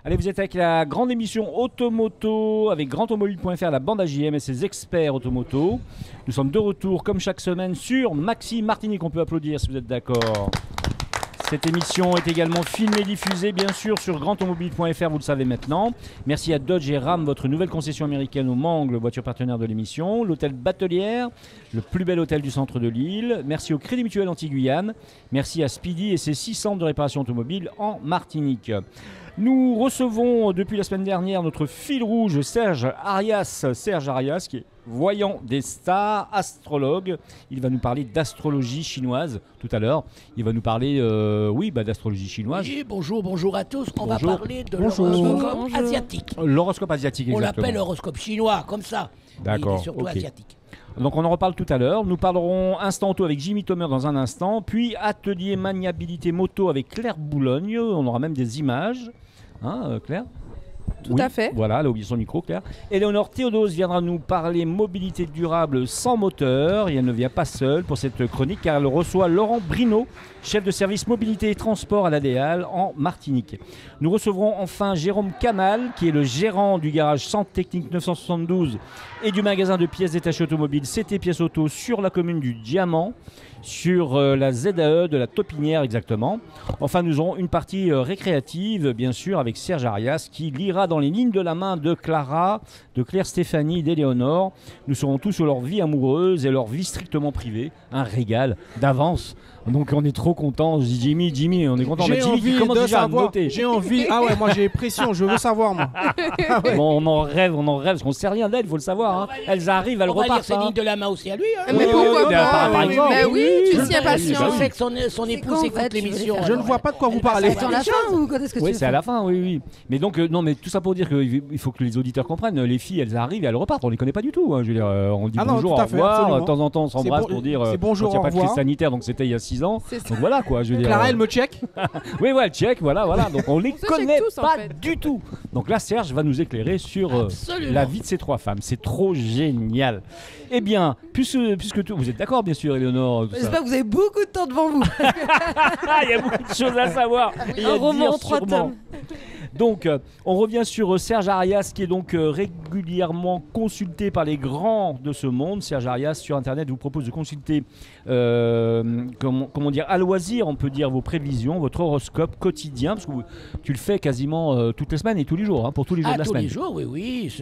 Allez, vous êtes avec la grande émission Automoto avec grandautomobile.fr, la bande AJM et ses experts automoto. Nous sommes de retour comme chaque semaine sur Maxi Martinique. On peut applaudir si vous êtes d'accord. Cette émission est également filmée et diffusée bien sûr sur grandautomobile.fr, vous le savez maintenant. Merci à Dodge et Ram, votre nouvelle concession américaine au Mans, le voiture partenaire de l'émission. L'hôtel Batelière, le plus bel hôtel du centre de l'île. Merci au Crédit Mutuel Anti-Guyane. Merci à Speedy et ses 6 centres de réparation automobile en Martinique. Nous recevons depuis la semaine dernière notre fil rouge Serge Arias. Serge Arias qui est voyant des stars, astrologue. Il va nous parler d'astrologie chinoise tout à l'heure. Il va nous parler d'astrologie chinoise. Oui, bonjour à tous. On va parler de l'horoscope asiatique. L'horoscope asiatique, exactement. On l'appelle l'horoscope chinois, comme ça. D'accord. Il est surtout asiatique. Donc on en reparle tout à l'heure. Nous parlerons instant auto avec Jimmy Thomer dans un instant. Puis atelier maniabilité moto avec Claire Boulogne. On aura même des images. Hein, Claire ? Tout à fait. Voilà, elle a oublié son micro, Claire. Éléonore Théodose viendra nous parler mobilité durable sans moteur. Et elle ne vient pas seule pour cette chronique car elle reçoit Laurent Brino, chef de service mobilité et transport à l'ADEAL en Martinique. Nous recevrons enfin Jérôme Canal, qui est le gérant du garage Centre Technique 972 et du magasin de pièces détachées automobiles CT Pièces Auto sur la commune du Diamant, sur la ZAE de la Taupinière exactement. Enfin, nous aurons une partie récréative, bien sûr, avec Serge Arias, qui lira dans les lignes de la main de Clara, de Claire Stéphanie, d'Éléonore. Nous serons tous sur leur vie amoureuse et leur vie strictement privée. Un régal d'avance. Donc on est trop contents. Jimmy, on est content. J'ai envie de savoir. Noter. J'ai envie. Ah ouais, moi j'ai pression. Je veux savoir moi. Ah ouais. Bon, on en rêve, parce qu'on ne sait rien d'elles, il faut le savoir. Hein. Elles arrivent, elles repartent. On va lire ses lignes de la main aussi à lui. Hein. Mais pourquoi pas par exemple. Mais oui, tu es si impatient. Je sais que son épouse écoute l'émission. Je ne vois pas de quoi vous parlez. C'est à la fin ou quand est-ce que tu Oui, c'est à la fin, oui. Mais donc, non, mais tout ça pour dire qu'il faut que les auditeurs comprennent. Les filles, elles arrivent et elles repartent. On les connaît pas du tout. Hein. Je veux dire, on dit bonjour, au revoir. De temps en temps, on s'embrasse pour dire. C'est bonjour, il n'y a au pas de crise revoir. sanitaire, donc c'était il y a 6 ans. Donc voilà quoi, je veux dire. Clara, elle me check. Oui, elle check, voilà. Donc on les connaît tous, pas en fait. du tout. Donc là, Serge va nous éclairer sur la vie de ces 3 femmes. C'est trop génial. Eh bien, puisque vous êtes d'accord, bien sûr, Éléonore. J'espère que vous avez beaucoup de temps devant vous. Il y a beaucoup de choses à savoir. Un roman en 3 tomes. Donc, on revient sur Serge Arias, qui est donc régulièrement consulté par les grands de ce monde. Serge Arias, sur Internet, vous propose de consulter, comment dire, à loisir, on peut dire, vos prévisions, votre horoscope quotidien, parce que tu le fais quasiment toutes les semaines et tous les jours, hein, pour tous les jours de la semaine. Tous les jours, oui.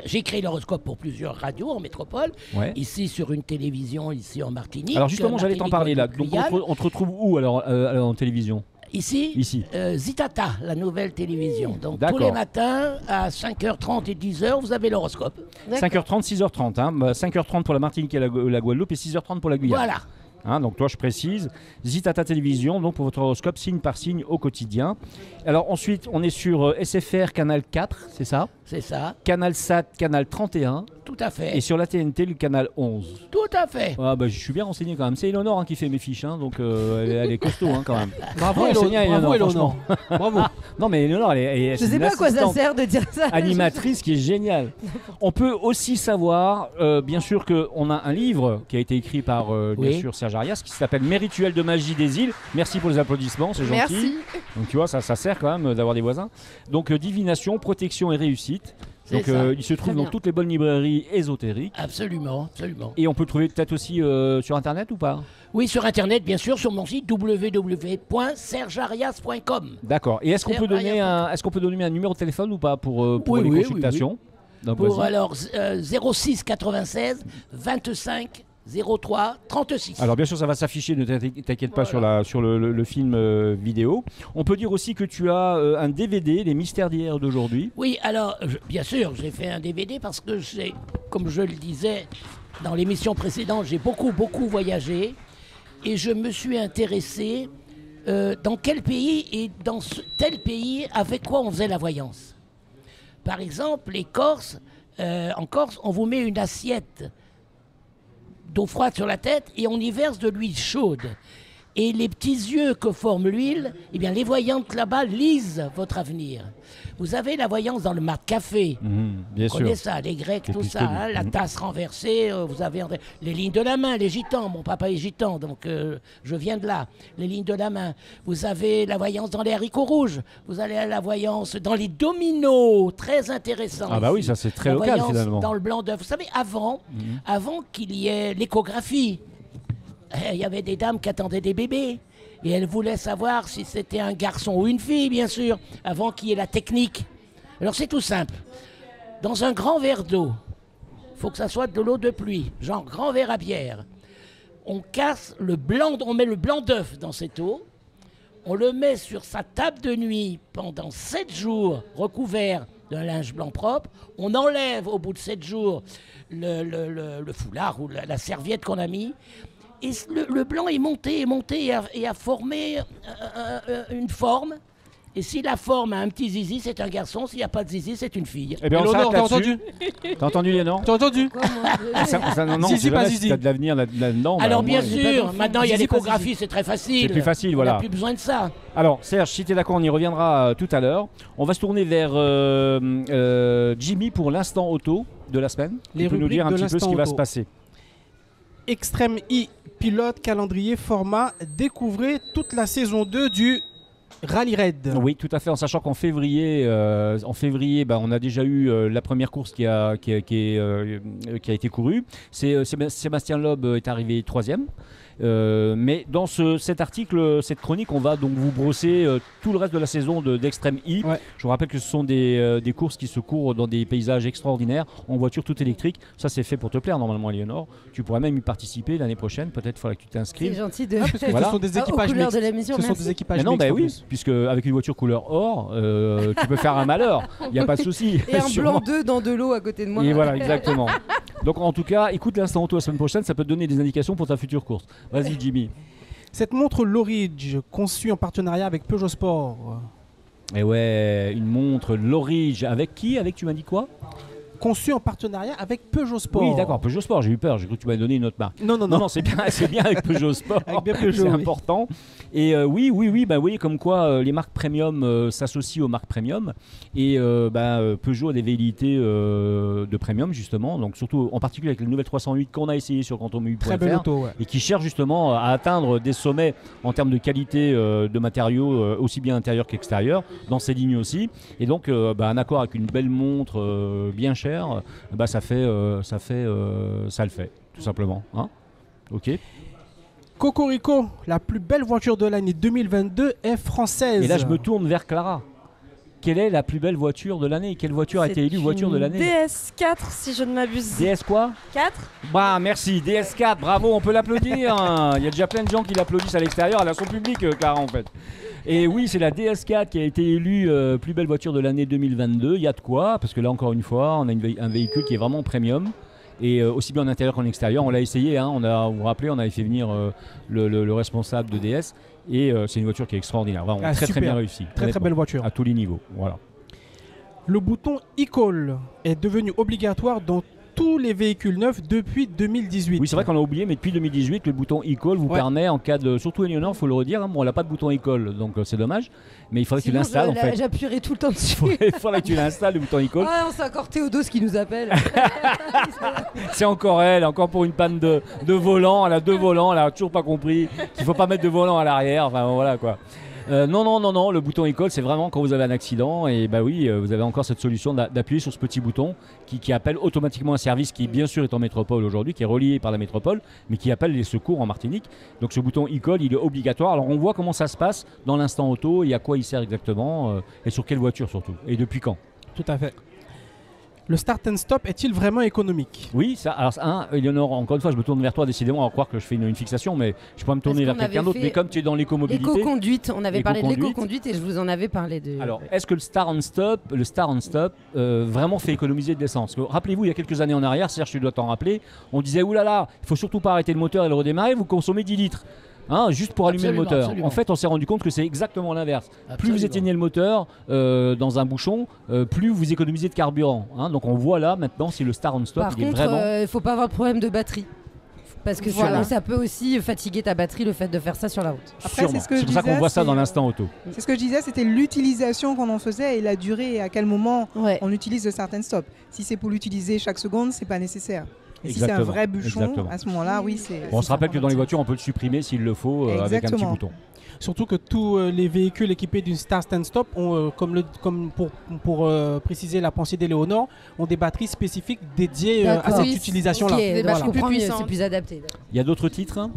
J'ai créé l'horoscope pour plusieurs radios en métropole, ici sur une télévision, ici en Martinique. Alors justement, j'allais t'en parler là. Donc, on te retrouve où alors en télévision ? Ici. Zitata, la nouvelle télévision. Donc tous les matins à 5h30 et 10h, vous avez l'horoscope. 5h30, 6h30. Hein. 5h30 pour la Martinique et la Guadeloupe et 6h30 pour la Guyane. Voilà. Hein, donc toi je précise, Zitata Télévision, donc pour votre horoscope signe par signe au quotidien. Alors ensuite on est sur SFR canal 4, c'est ça ? C'est ça. Canal SAT canal 31. Tout à fait. Et sur la TNT le canal 11. Tout à fait. Ah, bah, je suis bien renseigné quand même. C'est Éléonore qui fait mes fiches, hein, donc elle est costaud quand même. Bravo Éléonore. Bravo. Non mais Éléonore, elle je sais pas à quoi ça sert de dire ça. Animatrice qui est géniale. On peut aussi savoir, bien sûr qu'on a un livre qui a été écrit par bien sûr Serge Arias qui s'appelle Mes rituels de magie des îles. Merci pour les applaudissements, c'est gentil. Merci. Donc tu vois, ça sert quand même d'avoir des voisins. Donc divination, protection et réussite. Donc il se trouve dans toutes les bonnes librairies ésotériques. Absolument. Et on peut le trouver peut-être aussi sur Internet ou pas ? Oui, sur Internet, bien sûr, sur mon site www.sergearias.com. D'accord. Et est-ce qu'on peut donner un numéro de téléphone ou pas pour les consultations ? Donc, pour alors 06 96 25 03 36. Alors bien sûr ça va s'afficher, ne t'inquiète pas sur le film vidéo. On peut dire aussi que tu as un DVD, Les mystères d'hier et d'aujourd'hui. Oui, alors bien sûr j'ai fait un DVD parce que comme je le disais dans l'émission précédente, j'ai beaucoup voyagé et je me suis intéressé dans quel pays et dans tel pays avec quoi on faisait la voyance. Par exemple, en Corse, on vous met une assiette d'eau froide sur la tête et on y verse de l'huile chaude. Et les petits yeux que forme l'huile, eh bien, les voyantes là-bas lisent votre avenir. Vous avez la voyance dans le mat café. Bien Vous connaissez sûr. ça, les Grecs, C'est tout plus ça. connu. Hein, la tasse renversée, vous avez les lignes de la main, les gitans. Mon papa est gitan, donc je viens de là. Les lignes de la main. Vous avez la voyance dans les haricots rouges. Vous avez la voyance dans les dominos, très intéressant. Ah bah oui, ici. ça c'est très La local voyance finalement. dans le blanc d'œuf. Vous savez, avant qu'il y ait l'échographie, il y avait des dames qui attendaient des bébés. Et elles voulaient savoir si c'était un garçon ou une fille, bien sûr, avant qu'il y ait la technique. Alors c'est tout simple. Dans un grand verre d'eau, il faut que ça soit de l'eau de pluie, genre grand verre à bière. On casse le blanc, on met le blanc d'œuf dans cette eau, on le met sur sa table de nuit pendant 7 jours, recouvert d'un linge blanc propre. On enlève au bout de 7 jours le foulard ou la serviette qu'on a mis. Et le blanc est monté et a formé une forme. Et si la forme a un petit zizi, c'est un garçon. S'il n'y a pas de zizi, c'est une fille. Eh bien, on Léonore, s'arrête t'as là-dessus. entendu? T'as entendu, Léonore? T'as entendu? Non, Zizi, c'est pas vrai, zizi. si t'as de l'avenir là-dedans. Alors bah, bien moi, sûr, maintenant il y a Zizi, pas l'échographie, zizi. c'est très facile. C'est plus facile, voilà. On n'a plus besoin de ça. Alors, Serge, si tu es d'accord, on y reviendra tout à l'heure. On va se tourner vers Jimmy pour l'instant auto de la semaine. Les Tu peux nous rubriques dire un de petit peu ce l'instant qui va auto. se passer. Extrême I, pilote, calendrier, format. Découvrez toute la saison 2 du Rallye Raid. Oui, tout à fait, en sachant qu'en février, on a déjà eu la première course qui a été courue. Sébastien Loeb est arrivé 3e. Mais dans cet article, cette chronique, on va donc vous brosser tout le reste de la saison d'Extrême I. Ouais. Je vous rappelle que ce sont des courses qui se courent dans des paysages extraordinaires, en voiture toute électrique. Ça, c'est fait pour te plaire normalement, Léonore. Tu pourrais même y participer l'année prochaine. Peut-être faudra que tu C'est t'inscrives. gentil de. Parce que Voilà. ce sont des Aux équipages couleurs de mixtes. l'émission, Ce sont merci. des équipages Mais non, mixtes. bah en oui, plus. puisque avec une voiture couleur or, tu peux faire un malheur. Il n'y a pas de souci. Et un Sûrement. blanc d'œuf dans de l'eau à côté de moi. Et voilà, exactement. Donc en tout cas, écoute l'instant auto la semaine prochaine, ça peut te donner des indications pour ta future course. Vas-y, Jimmy. Cette montre Lorridge, conçue en partenariat avec Peugeot Sport. Et ouais, une montre Lorridge. Avec qui? Avec, tu m'as dit quoi? Conçue en partenariat avec Peugeot Sport. Oui, d'accord, Peugeot Sport, j'ai eu peur, j'ai cru que tu m'avais donné une autre marque. Non, non, Non, non. non, c'est bien avec Peugeot Sport. Avec bien Peugeot, c'est oui. important. Et oui, bah, vous voyez comme quoi les marques premium s'associent aux marques premium. Et Peugeot a des velléités de premium, justement. Donc, surtout en particulier avec la nouvelle 308 qu'on a essayé sur quantumui.fr. Très belle auto, ouais. Et qui cherche justement à atteindre des sommets en termes de qualité de matériaux, aussi bien intérieurs qu'extérieurs, dans ces lignes aussi. Et donc, un accord avec une belle montre bien chère, ça le fait, tout simplement. Hein, ok. Cocorico, la plus belle voiture de l'année 2022 est française. Et là, je me tourne vers Clara. Quelle est la plus belle voiture de l'année? Quelle voiture a été élue voiture de l'année? DS4, si je ne m'abuse. DS quoi? 4. Bah merci, DS4, bravo, on peut l'applaudir. Hein. Il y a déjà plein de gens qui l'applaudissent à l'extérieur, elle a son public, Clara, en fait. Et oui, c'est la DS4 qui a été élue plus belle voiture de l'année 2022. Il y a de quoi, parce que là, encore une fois, on a un véhicule qui est vraiment premium. Et aussi bien en intérieur qu'en extérieur. On l'a essayé, hein. Vous vous rappelez, on avait fait venir le responsable de DS. Et c'est une voiture qui est extraordinaire, vraiment très super. bien réussie. Très très belle voiture. À tous les niveaux, voilà. Le bouton e-call est devenu obligatoire dans tous les véhicules neufs depuis 2018. Oui, c'est vrai qu'on l'a oublié, mais depuis 2018, le bouton e-call vous permet, en cas de. Surtout Eleonore, il faut le redire, hein, bon, on n'a pas de bouton e-call, donc c'est dommage. Mais il faudrait que tu l'installes en fait. J'appuierai tout le temps dessus. Il faudrait que tu l'installes, le bouton e-call. Ah, on sait encore Théodos qui nous appelle. C'est encore elle, encore pour une panne de volant. Elle a 2 volants, elle a toujours pas compris qu'il faut pas mettre de volant à l'arrière. Enfin voilà quoi. Non, le bouton e-call, c'est vraiment quand vous avez un accident. Et bah oui, vous avez encore cette solution d'appuyer sur ce petit bouton qui appelle automatiquement un service qui, bien sûr, est en métropole aujourd'hui, qui est relié par la métropole, mais qui appelle les secours en Martinique. Donc ce bouton e-call, il est obligatoire. Alors on voit comment ça se passe dans l'instant auto et à quoi il sert exactement et sur quelle voiture surtout. Et depuis quand. Tout à fait. Le start and stop est-il vraiment économique? Oui, ça. Alors, Eleonore, encore une fois, je me tourne vers toi, décidément, on va croire que je fais une fixation, mais je pourrais me tourner vers quelqu'un d'autre. Mais comme tu es dans l'écomobilité. L'éco-conduite, on avait parlé de l'éco-conduite et je vous en avais parlé de. Alors, est-ce que le start and stop vraiment fait économiser de l'essence? Rappelez-vous, il y a quelques années en arrière, Serge, tu dois t'en rappeler, on disait oulala, il faut surtout pas arrêter le moteur et le redémarrer, vous consommez 10 litres. Hein, juste pour allumer le moteur. Absolument. En fait, on s'est rendu compte que c'est exactement l'inverse. Plus Absolument. vous éteignez le moteur dans un bouchon, plus vous économisez de carburant. Hein. Donc on voit là maintenant si le start and stop Par il est contre, vraiment. il faut pas avoir de problème de batterie. Parce que Voilà. ça peut aussi fatiguer ta batterie, le fait de faire ça sur la route. Après, Sûrement. c'est ce que je C'est pour ça qu'on disais, voit ça dans c'est, l'instant auto. C'est ce que je disais, c'était l'utilisation qu'on en faisait et la durée et à quel moment Ouais. on utilise de certaines stops. Si c'est pour l'utiliser chaque seconde, c'est pas nécessaire. Et si c'est un Exactement. vrai bûchon, Exactement. à ce moment-là, oui, c'est. Bon, on se c'est rappelle que dans les informatique. voitures, on peut le supprimer s'il le faut avec un petit Exactement. bouton. Surtout que tous les véhicules équipés d'une Star Stand Stop, ont, comme pour préciser la pensée d'Éléonore, ont des batteries spécifiques dédiées à D'accord. cette Oui, utilisation-là. Ok, Des donc je batteries comprends plus mieux, c'est puissantes. plus adapté. Il y a d'autres titres hein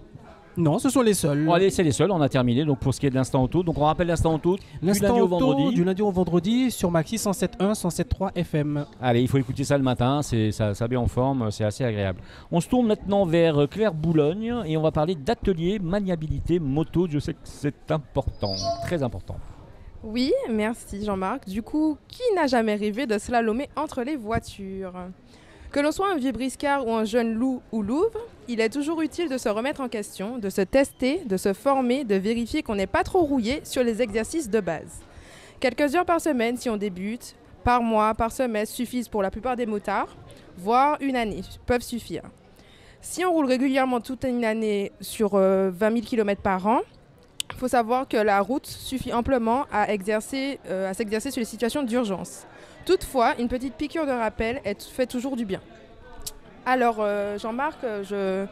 Non, ce sont les seuls. Bon, allez, c'est les seuls, on a terminé. Donc pour ce qui est de l'instant auto, donc on rappelle l'instant auto du L'instant lundi au auto, vendredi. du lundi au vendredi sur Maxi 107.1, 107.3 FM. Allez, il faut écouter ça le matin, ça met en forme, c'est assez agréable. On se tourne maintenant vers Claire Boulogne et on va parler d'atelier maniabilité moto. Je sais que c'est important, très important. Oui, merci Jean-Marc. Du coup, qui n'a jamais rêvé de slalomer entre les voitures? Que l'on soit un vieux briscard ou un jeune loup ou louve, il est toujours utile de se remettre en question, de se tester, de se former, de vérifier qu'on n'est pas trop rouillé sur les exercices de base. Quelques heures par semaine si on débute, par mois, par semestre suffisent pour la plupart des motards, voire une année peuvent suffire. Si on roule régulièrement toute une année sur 20 000 km par an, il faut savoir que la route suffit amplement à s'exercer sur les situations d'urgence. Toutefois, une petite piqûre de rappel fait toujours du bien. Alors, Jean-Marc, je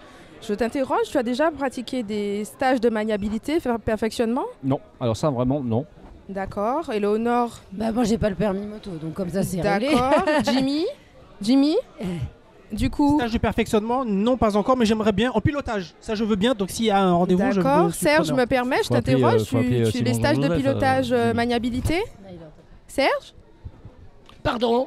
t'interroge, tu as déjà pratiqué des stages de maniabilité, perfectionnement? Non, alors ça vraiment non. D'accord. Et Léonore? Bah moi j'ai pas le permis moto, donc comme ça c'est réglé. D'accord. Jimmy? Du coup... Stage de perfectionnement, non pas encore, mais j'aimerais bien. En pilotage, ça je veux bien. Donc s'il y a un rendez-vous, je D'accord. me suis Serge, je preneur. me permets, je Faut appeler, t'interroge. faut appeler, Tu Simon les stages de Joseph, pilotage Jimmy. maniabilité? Serge? Pardon. Non,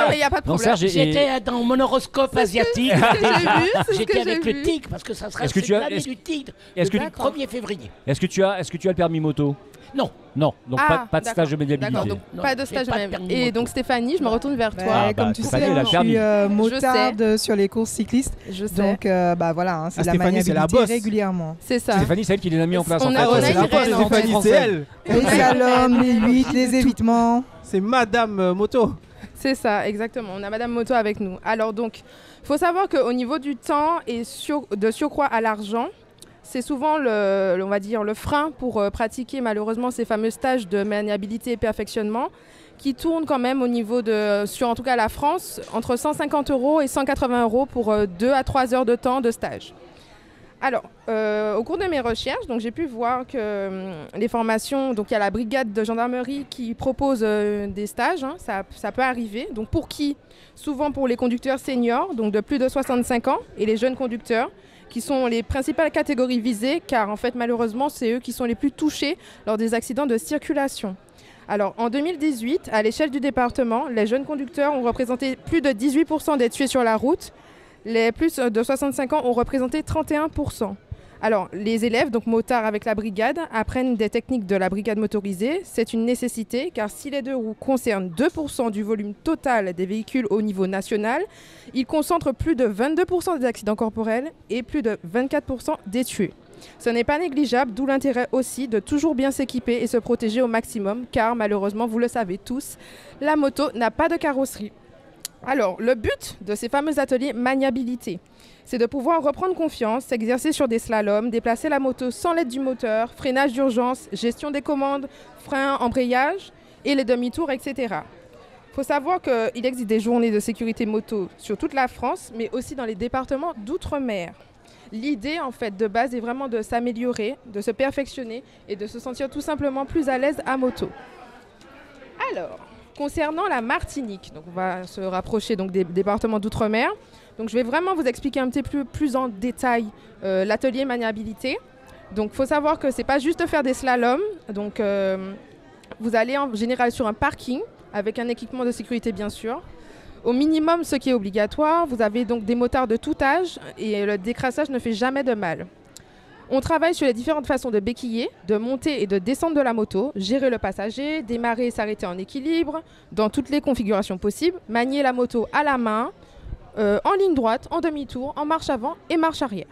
mais il n'y a pas de Non, problème. Serge, J'étais dans mon horoscope asiatique. C'est ce que j'ai vu, c'est ce J'étais que avec j'ai le vu. tigre parce que ça sera Est-ce que tu as- l'année est-ce- du tigre. est-ce que le tu- 1er février. Est-ce que tu as le permis moto? Non. Non, donc pas de stage de maniabilité. D'accord, donc Non, pas de j'ai stage de pas de maniabilité. permis Et moto. donc Stéphanie, je me retourne vers toi. Ah, bah, comme tu Stéphanie, sais, elle a je le permis. suis motarde sur les courses cyclistes. Je sais. Donc, bah voilà, hein, c'est Ah, de la Stéphanie, c'est la maniabilité boss. régulièrement. C'est ça. Stéphanie, c'est elle qui les a mis en place. On en a- fait. on a c'est une la boss, reine, en fait. Stéphanie, c'est elle. Les slaloms, les huit, les évitements. C'est Madame Moto. C'est ça, exactement. On a Madame Moto avec nous. Alors donc, faut savoir qu'au niveau du temps et de surcroît à l'argent, c'est souvent on va dire, le frein pour pratiquer malheureusement ces fameux stages de maniabilité et perfectionnement qui tournent quand même au niveau sur en tout cas la France, entre 150 € et 180 € pour 2 à 3 heures de temps de stage. Alors, au cours de mes recherches, donc j'ai pu voir que les formations, donc il y a la brigade de gendarmerie qui propose des stages, hein, ça peut arriver. Donc pour qui? Souvent pour les conducteurs seniors, donc de plus de 65 ans, et les jeunes conducteurs, qui sont les principales catégories visées, car en fait malheureusement c'est eux qui sont les plus touchés lors des accidents de circulation. Alors en 2018, à l'échelle du département, les jeunes conducteurs ont représenté plus de 18% des tués sur la route. Les plus de 65 ans ont représenté 31%. Alors, les élèves, donc motards avec la brigade, apprennent des techniques de la brigade motorisée. C'est une nécessité, car si les deux roues concernent 2% du volume total des véhicules au niveau national, ils concentrent plus de 22% des accidents corporels et plus de 24% des tués. Ce n'est pas négligeable, d'où l'intérêt aussi de toujours bien s'équiper et se protéger au maximum, car malheureusement, vous le savez tous, la moto n'a pas de carrosserie. Alors, le but de ces fameux ateliers maniabilité, c'est de pouvoir reprendre confiance, s'exercer sur des slaloms, déplacer la moto sans l'aide du moteur, freinage d'urgence, gestion des commandes, frein, embrayage et les demi-tours, etc. Il faut savoir qu'il existe des journées de sécurité moto sur toute la France, mais aussi dans les départements d'outre-mer. L'idée, en fait, de base est vraiment de s'améliorer, de se perfectionner et de se sentir tout simplement plus à l'aise à moto. Alors, concernant la Martinique, donc on va se rapprocher donc des départements d'outre-mer. Donc je vais vraiment vous expliquer un petit peu plus en détail l'atelier maniabilité. Donc il faut savoir que c'est pas juste faire des slaloms. Donc vous allez en général sur un parking avec un équipement de sécurité bien sûr. Au minimum, ce qui est obligatoire, vous avez donc des motards de tout âge et le décrassage ne fait jamais de mal. On travaille sur les différentes façons de béquiller, de monter et de descendre de la moto, gérer le passager, démarrer et s'arrêter en équilibre, dans toutes les configurations possibles, manier la moto à la main, en ligne droite, en demi-tour, en marche avant et marche arrière.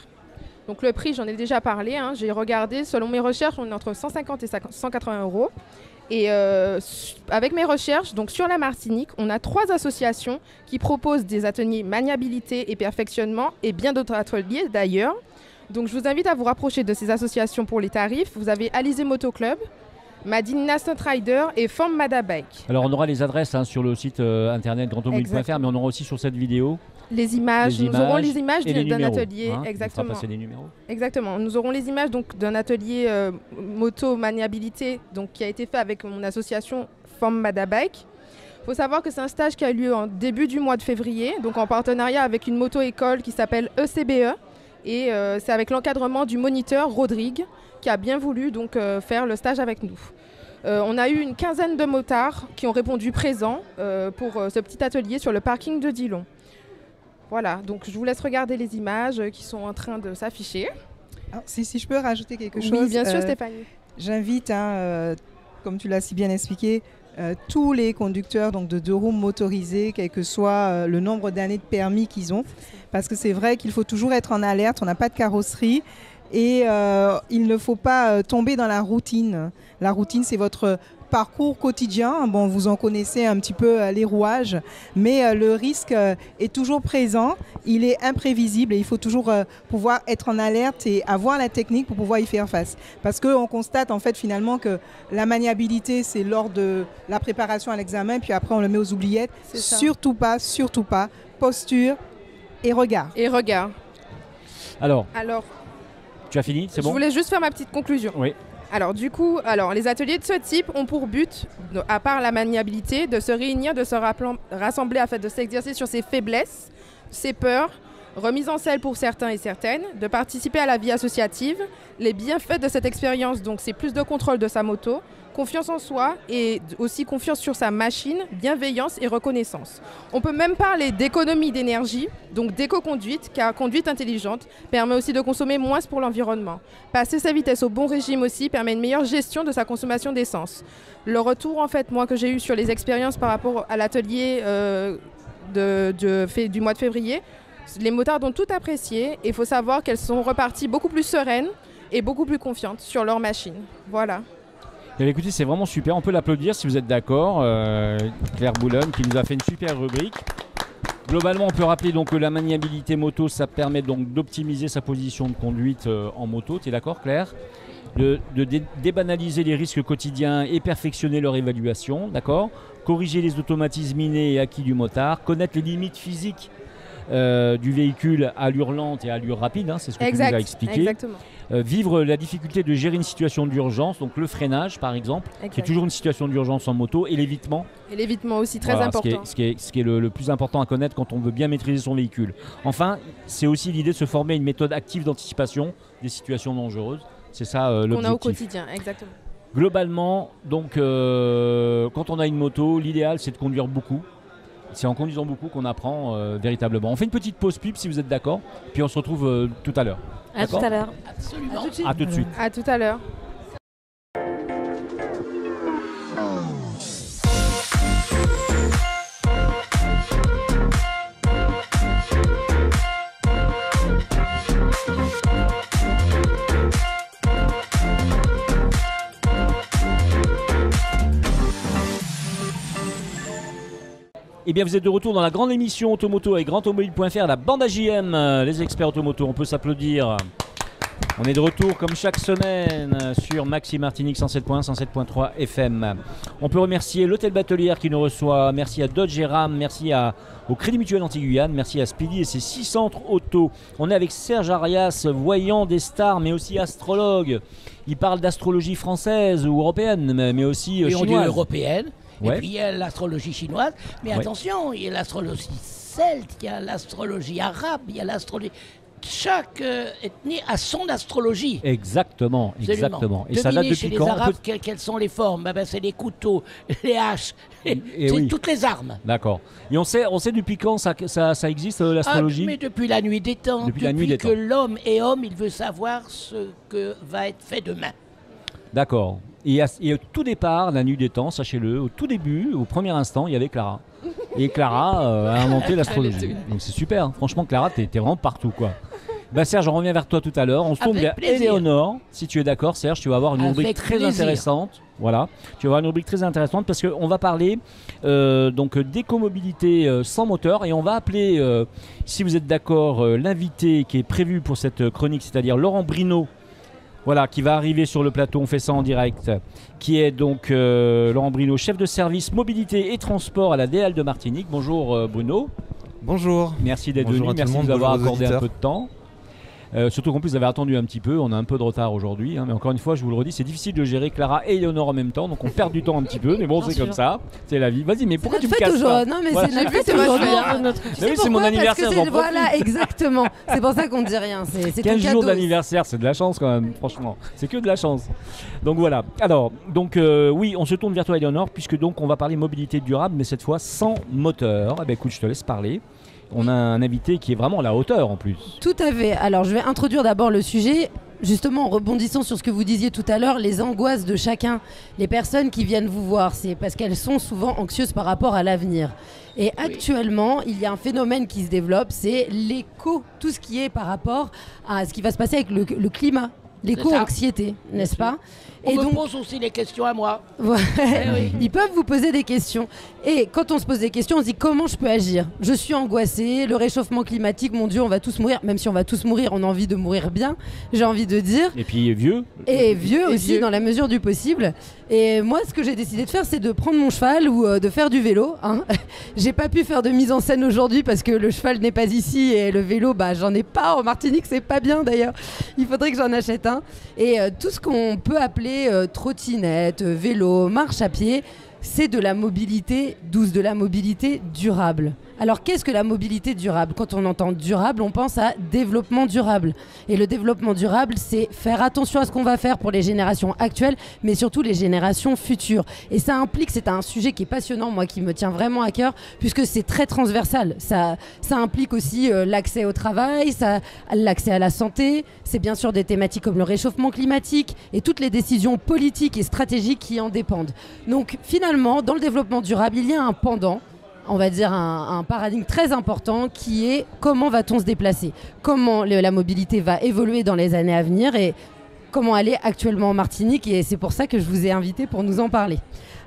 Donc le prix, j'en ai déjà parlé, hein, j'ai regardé, selon mes recherches, on est entre 150 et 180 €. Et avec mes recherches, donc sur la Martinique, on a 3 associations qui proposent des ateliers maniabilité et perfectionnement et bien d'autres ateliers d'ailleurs. Donc je vous invite à vous rapprocher de ces associations pour les tarifs. Vous avez Alizé Moto Club, Madina Stunt Rider et Form Mada Bike. Alors on aura les adresses sur le site internet grandautomobile.fr, mais on aura aussi sur cette vidéo les images. Nous aurons les images d'un atelier. Exactement. On fera passer les numéros. Exactement. Nous aurons les images d'un atelier moto maniabilité qui a été fait avec mon association Form Mada Bike. Il faut savoir que c'est un stage qui a eu lieu en début du mois de février, donc en partenariat avec une moto-école qui s'appelle ECBE. Et c'est avec l'encadrement du moniteur Rodrigue qui a bien voulu faire le stage avec nous. On a eu une quinzaine de motards qui ont répondu présents pour ce petit atelier sur le parking de Dillon. Voilà, donc je vous laisse regarder les images qui sont en train de s'afficher. Si je peux rajouter quelque chose. Oui, bien sûr, Stéphanie. J'invite, comme tu l'as si bien expliqué, tous les conducteurs de 2 roues motorisés, quel que soit le nombre d'années de permis qu'ils ont. Parce que c'est vrai qu'il faut toujours être en alerte, on n'a pas de carrosserie. Et il ne faut pas tomber dans la routine. La routine, c'est votre parcours quotidien. Bon, vous en connaissez un petit peu les rouages, mais le risque est toujours présent. Il est imprévisible et il faut toujours pouvoir être en alerte et avoir la technique pour pouvoir y faire face. Parce qu'on constate en fait finalement que la maniabilité, c'est lors de la préparation à l'examen, puis après on le met aux oubliettes. Surtout pas, posture et regard. Alors tu as fini, c'est bon ? Je voulais juste faire ma petite conclusion. Oui. Alors du coup, les ateliers de ce type ont pour but, à part la maniabilité, de se réunir, de se rassembler afin de s'exercer sur ses faiblesses, ses peurs, remise en selle pour certains et certaines, de participer à la vie associative, les bienfaits de cette expérience, donc c'est plus de contrôle de sa moto, confiance en soi et aussi confiance sur sa machine, bienveillance et reconnaissance. On peut même parler d'économie d'énergie, donc d'éco-conduite, car conduite intelligente permet aussi de consommer moins pour l'environnement. Passer sa vitesse au bon régime aussi permet une meilleure gestion de sa consommation d'essence. Le retour en fait, moi que j'ai eu sur les expériences par rapport à l'atelier du mois de février, les motards ont tout apprécié et il faut savoir qu'elles sont reparties beaucoup plus sereines et beaucoup plus confiantes sur leur machine. Voilà. Et écoutez, c'est vraiment super. On peut l'applaudir si vous êtes d'accord. Claire Boulogne qui nous a fait une super rubrique. Globalement, on peut rappeler que la maniabilité moto, ça permet donc d'optimiser sa position de conduite en moto. Tu es d'accord, Claire ? De débanaliser les risques quotidiens et perfectionner leur évaluation. D'accord ? Corriger les automatismes innés et acquis du motard. Connaître les limites physiques du véhicule à allure lente et à allure rapide, c'est ce que tu nous as expliqué. Exactement. Vivre la difficulté de gérer une situation d'urgence, donc le freinage par exemple, qui est toujours une situation d'urgence en moto, et l'évitement. Et l'évitement aussi, très important. Ce qui est le plus important à connaître quand on veut bien maîtriser son véhicule. Enfin, c'est aussi l'idée de se former à une méthode active d'anticipation des situations dangereuses. C'est ça l'objectif. Qu'on a au quotidien, exactement. Globalement, donc, quand on a une moto, l'idéal c'est de conduire beaucoup. C'est en conduisant beaucoup qu'on apprend véritablement. On fait une petite pause pub si vous êtes d'accord, puis on se retrouve tout à l'heure. À tout à l'heure. Absolument. À tout de suite. À tout à l'heure. Eh bien, vous êtes de retour dans la grande émission Automoto avec grandautomobile.fr, la bande AJM, les experts automoto. On peut s'applaudir. On est de retour comme chaque semaine sur Maxi Martinique 107.1, 107.3 FM. On peut remercier l'Hôtel Batelière qui nous reçoit. Merci à Dodge et Ram, merci au Crédit Mutuel Anti-Guyane, merci à Speedy et ses 6 centres auto. On est avec Serge Arias, voyant des stars, mais aussi astrologue. Il parle d'astrologie française ou européenne, mais aussi chinoise. On dit européenne. Ouais. Et puis il y a l'astrologie chinoise, mais attention, il y a l'astrologie celte, il y a l'astrologie arabe, il y a l'astrologie... Chaque ethnie a son astrologie. Exactement. Et ça date depuis chez les quand Arabes, quelles sont les formes ? C'est les couteaux, les haches, c'est toutes les armes. D'accord. Et on sait depuis quand ça existe l'astrologie ? Mais depuis la nuit des temps. Depuis que l'homme est homme, il veut savoir ce que va être fait demain. D'accord. Et au tout départ, la nuit des temps, sachez-le, au tout début, au premier instant, il y avait Clara. Et Clara a inventé l'astrologie. Donc c'est super. Franchement, Clara, t'es vraiment partout, quoi. Serge, on revient vers toi tout à l'heure. On se tourne vers Éléonore. Si tu es d'accord, Serge, tu vas avoir une rubrique très intéressante. Voilà, tu vas avoir une rubrique très intéressante parce qu'on va parler donc d'écomobilité sans moteur et on va appeler, si vous êtes d'accord, l'invité qui est prévu pour cette chronique, c'est-à-dire Laurent Brino. Voilà, qui va arriver sur le plateau, on fait ça en direct, qui est donc Laurent Brino, chef de service mobilité et transport à la DL de Martinique. Bonjour Bruno. Bonjour. Merci d'être venu, merci de nous avoir accordé un peu de temps. Surtout qu'en plus vous avez attendu un petit peu, on a un peu de retard aujourd'hui, mais encore une fois je vous le redis, c'est difficile de gérer Clara et Éléonore en même temps, donc on perd du temps un petit peu, mais bon c'est comme ça, c'est la vie. Vas-y, mais pourquoi tu me casses pas? Non mais c'est notre fête aujourd'hui. C'est mon anniversaire, j'en profite. Voilà, exactement, c'est pour ça qu'on ne dit rien, c'est 15 jours d'anniversaire, c'est de la chance quand même, franchement, c'est que de la chance. Donc voilà, alors, donc oui, on se tourne vers toi Éléonore, puisque donc on va parler mobilité durable, mais cette fois sans moteur. Eh bien écoute, je te laisse parler. On a un invité qui est vraiment à la hauteur en plus. Tout à fait. Alors je vais introduire d'abord le sujet. Justement, en rebondissant sur ce que vous disiez tout à l'heure, les angoisses de chacun, les personnes qui viennent vous voir, c'est parce qu'elles sont souvent anxieuses par rapport à l'avenir. Et actuellement, il y a un phénomène qui se développe, c'est tout ce qui est par rapport à ce qui va se passer avec le climat. L'éco-anxiété, n'est-ce pas? On me pose aussi les questions à moi. Ouais. Ils peuvent vous poser des questions. Et quand on se pose des questions, on se dit comment je peux agir? Je suis angoissée, le réchauffement climatique, mon Dieu, on va tous mourir. Même si on va tous mourir, on a envie de mourir bien, j'ai envie de dire. Et puis vieux. Et vieux aussi, dans la mesure du possible. Et moi, ce que j'ai décidé de faire, c'est de prendre mon cheval ou de faire du vélo. Hein. J'ai pas pu faire de mise en scène aujourd'hui parce que le cheval n'est pas ici et le vélo, j'en ai pas. En Martinique, c'est pas bien d'ailleurs. Il faudrait que j'en achète un. Et tout ce qu'on peut appeler trottinette, vélo, marche à pied, c'est de la mobilité douce, de la mobilité durable. Alors qu'est-ce que la mobilité durable? Quand on entend durable, on pense à développement durable. Et le développement durable, c'est faire attention à ce qu'on va faire pour les générations actuelles, mais surtout les générations futures. Et ça implique, c'est un sujet qui est passionnant, moi, qui me tient vraiment à cœur, puisque c'est très transversal. Ça implique aussi l'accès au travail, l'accès à la santé. C'est bien sûr des thématiques comme le réchauffement climatique et toutes les décisions politiques et stratégiques qui en dépendent. Donc finalement, dans le développement durable, il y a un pendant, on va dire un paradigme très important qui est comment va-t-on se déplacer, comment la mobilité va évoluer dans les années à venir et comment elle est actuellement en Martinique, et c'est pour ça que je vous ai invité pour nous en parler.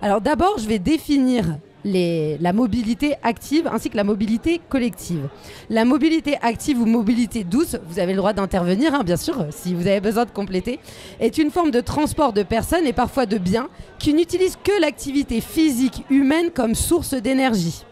Alors d'abord, je vais définir la mobilité active ainsi que la mobilité collective. La mobilité active ou mobilité douce, vous avez le droit d'intervenir, bien sûr, si vous avez besoin de compléter, est une forme de transport de personnes et parfois de biens qui n'utilise que l'activité physique humaine comme source d'énergie.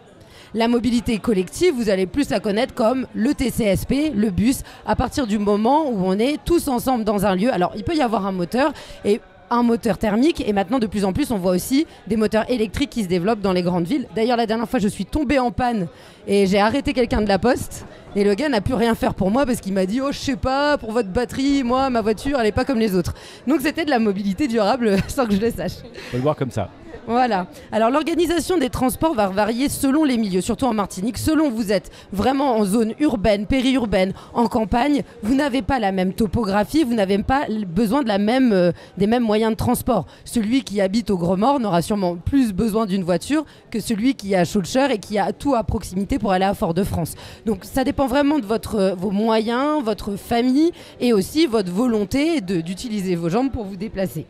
La mobilité collective, vous allez plus la connaître comme le TCSP, le bus, à partir du moment où on est tous ensemble dans un lieu. Alors, il peut y avoir un moteur et un moteur thermique, et maintenant de plus en plus on voit aussi des moteurs électriques qui se développent dans les grandes villes. D'ailleurs, la dernière fois je suis tombée en panne et j'ai arrêté quelqu'un de la poste et le gars n'a pu rien faire pour moi parce qu'il m'a dit je sais pas, pour votre batterie, moi ma voiture elle est pas comme les autres. Donc c'était de la mobilité durable sans que je le sache. On peut le voir comme ça. Voilà. Alors l'organisation des transports va varier selon les milieux, surtout en Martinique. Selon vous êtes vraiment en zone urbaine, périurbaine, en campagne, vous n'avez pas la même topographie, vous n'avez pas besoin de des mêmes moyens de transport. Celui qui habite au Gromort n'aura sûrement plus besoin d'une voiture que celui qui est à Schulcher et qui a tout à proximité pour aller à Fort-de-France. Donc ça dépend vraiment de vos moyens, votre famille et aussi votre volonté d'utiliser vos jambes pour vous déplacer.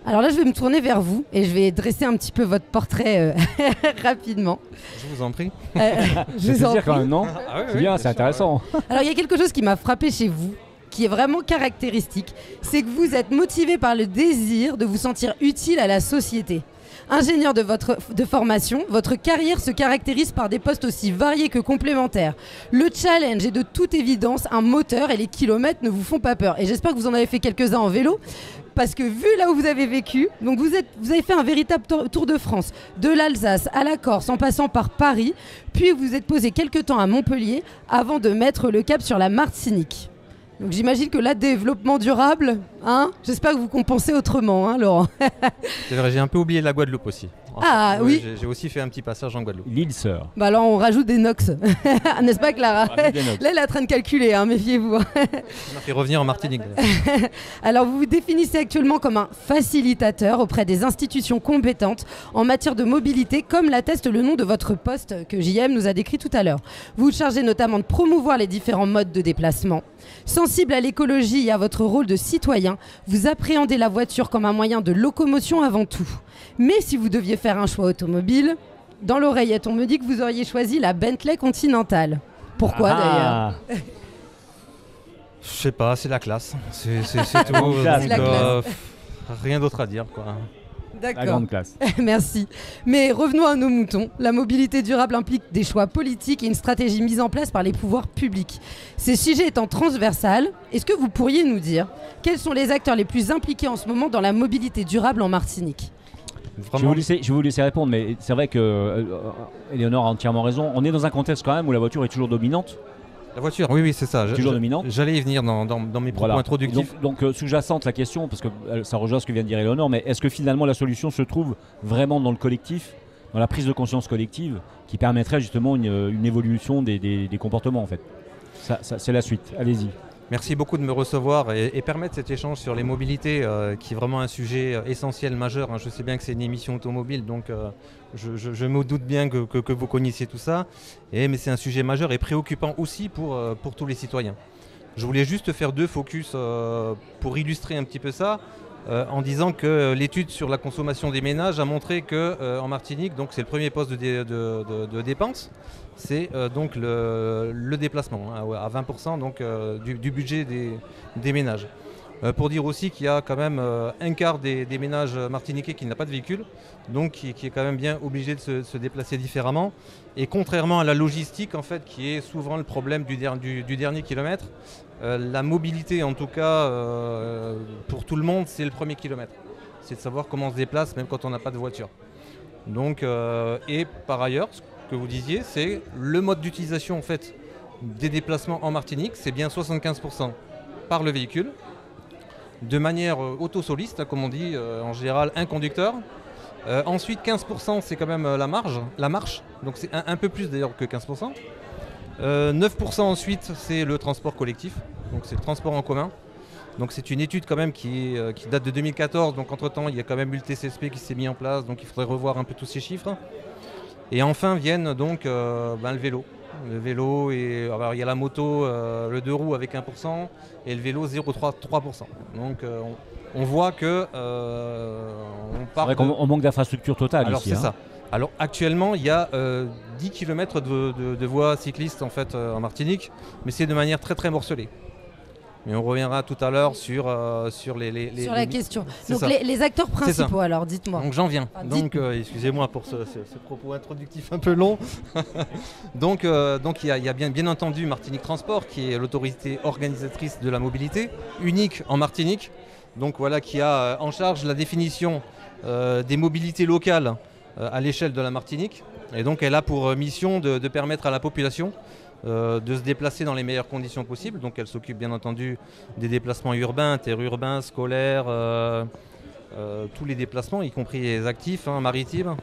Alors là, je vais me tourner vers vous et je vais dresser un petit peu votre portrait rapidement. Je vous en prie. Je vous en prie. Quand même, non? C'est bien, c'est intéressant. Alors, il y a quelque chose qui m'a frappé chez vous, qui est vraiment caractéristique. C'est que vous êtes motivé par le désir de vous sentir utile à la société. Ingénieur de formation, votre carrière se caractérise par des postes aussi variés que complémentaires. Le challenge est de toute évidence un moteur et les kilomètres ne vous font pas peur. Et j'espère que vous en avez fait quelques-uns en vélo. Parce que vu là où vous avez vécu, donc vous avez fait un véritable tour de France, de l'Alsace à la Corse en passant par Paris, puis vous êtes posé quelques temps à Montpellier avant de mettre le cap sur la Martinique. Donc j'imagine que là, développement durable, j'espère que vous compensez autrement, Laurent. C'est vrai, j'ai un peu oublié la Guadeloupe aussi. Ah oui. J'ai aussi fait un petit passage en Guadeloupe. L'île Sœur. Bah alors on rajoute des nox. N'est-ce pas Clara? Rajoute des nox. Là elle est en train de calculer, hein, méfiez-vous. On m'a fait revenir en Martinique. d'ailleurs. Alors vous vous définissez actuellement comme un facilitateur auprès des institutions compétentes en matière de mobilité, comme l'atteste le nom de votre poste que JM nous a décrit tout à l'heure. Vous vous chargez notamment de promouvoir les différents modes de déplacement. Sensible à l'écologie et à votre rôle de citoyen, vous appréhendez la voiture comme un moyen de locomotion avant tout. Mais si vous deviez faire un choix automobile, dans l'oreillette, on me dit que vous auriez choisi la Bentley Continental. Pourquoi d'ailleurs? Je sais pas, c'est la classe. C'est tout. grande classe. C'est la classe. Rien d'autre à dire, quoi. La D'accord. grande classe. Merci. Mais revenons à nos moutons. La mobilité durable implique des choix politiques et une stratégie mise en place par les pouvoirs publics. Ces sujets étant transversales, est-ce que vous pourriez nous dire quels sont les acteurs les plus impliqués en ce moment dans la mobilité durable en Martinique? Je vais vous laisser répondre, mais c'est vrai que Éléonore a entièrement raison. On est dans un contexte quand même où la voiture est toujours dominante. La voiture, oui, c'est ça. Toujours dominante. J'allais y venir dans mes propos introductifs. Donc sous-jacente la question, parce que ça rejoint ce que vient de dire Éléonore, mais est-ce que finalement la solution se trouve vraiment dans le collectif, dans la prise de conscience collective, qui permettrait justement une évolution des comportements en fait? Ça, c'est la suite. Allez-y. Merci beaucoup de me recevoir et permettre cet échange sur les mobilités, qui est vraiment un sujet essentiel, majeur. Je sais bien que c'est une émission automobile, donc je me doute bien que vous connaissiez tout ça. Mais c'est un sujet majeur et préoccupant aussi pour tous les citoyens. Je voulais juste faire 2 focus pour illustrer un petit peu ça, en disant que l'étude sur la consommation des ménages a montré qu'en Martinique, donc c'est le premier poste de dépense, c'est donc le déplacement, hein, à 20% donc, du budget des ménages. Pour dire aussi qu'il y a quand même un quart des ménages martiniquais qui n'a pas de véhicule, donc qui est quand même bien obligé de se déplacer différemment. Et contrairement à la logistique, en fait, qui est souvent le problème du dernier kilomètre, la mobilité, en tout cas, pour tout le monde, c'est le premier kilomètre. C'est de savoir comment on se déplace, même quand on n'a pas de voiture. Donc, et par ailleurs, ce que vous disiez, c'est le mode d'utilisation en fait, des déplacements en Martinique, c'est bien 75% par le véhicule, de manière autosoliste, comme on dit en général, un conducteur. Ensuite, 15%, c'est quand même la marche, donc c'est un peu plus d'ailleurs que 15%. 9% ensuite, c'est le transport collectif, donc c'est le transport en commun. Donc c'est une étude quand même qui date de 2014, donc entre-temps il y a quand même eu le TCSP qui s'est mis en place, donc il faudrait revoir un peu tous ces chiffres. Et enfin viennent donc le vélo. Le vélo, alors il y a la moto, le 2 roues avec 1%, et le vélo 0,3%. Donc on voit que on part. C'est vrai qu'on manque d'infrastructure totale alors ici. C'est ça. Alors actuellement il y a 10 km de voies cyclistes en fait en Martinique, mais c'est de manière très très morcelée. Mais on reviendra tout à l'heure sur la question. Donc les acteurs principaux, alors dites-moi. Donc j'en viens. Enfin, donc excusez-moi pour ce propos introductif un peu long. donc il y a bien entendu Martinique Transport qui est l'autorité organisatrice de la mobilité, unique en Martinique. Donc voilà, qui a en charge la définition des mobilités locales à l'échelle de la Martinique. Et donc elle a pour mission de permettre à la population de se déplacer dans les meilleures conditions possibles. Donc elle s'occupe bien entendu des déplacements urbains, interurbains, scolaires, tous les déplacements, y compris les actifs, maritimes.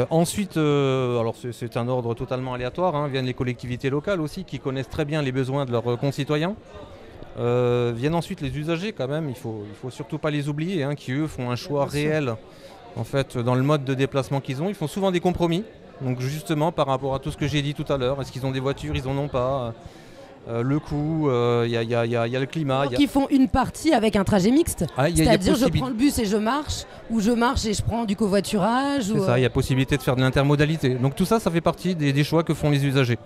Ensuite, alors c'est un ordre totalement aléatoire, viennent les collectivités locales aussi qui connaissent très bien les besoins de leurs concitoyens. Viennent ensuite les usagers quand même, il faut surtout pas les oublier, qui eux font un choix réel en fait, dans le mode de déplacement qu'ils ont. Ils font souvent des compromis. Donc justement par rapport à tout ce que j'ai dit tout à l'heure, est-ce qu'ils ont des voitures, ils en ont pas, le coût, il y a le climat. Donc ils font une partie avec un trajet mixte, c'est-à-dire je prends le bus et je marche, ou je marche et je prends du covoiturage. C'est ça, il y a possibilité de faire de l'intermodalité. Donc tout ça, ça fait partie des choix que font les usagers.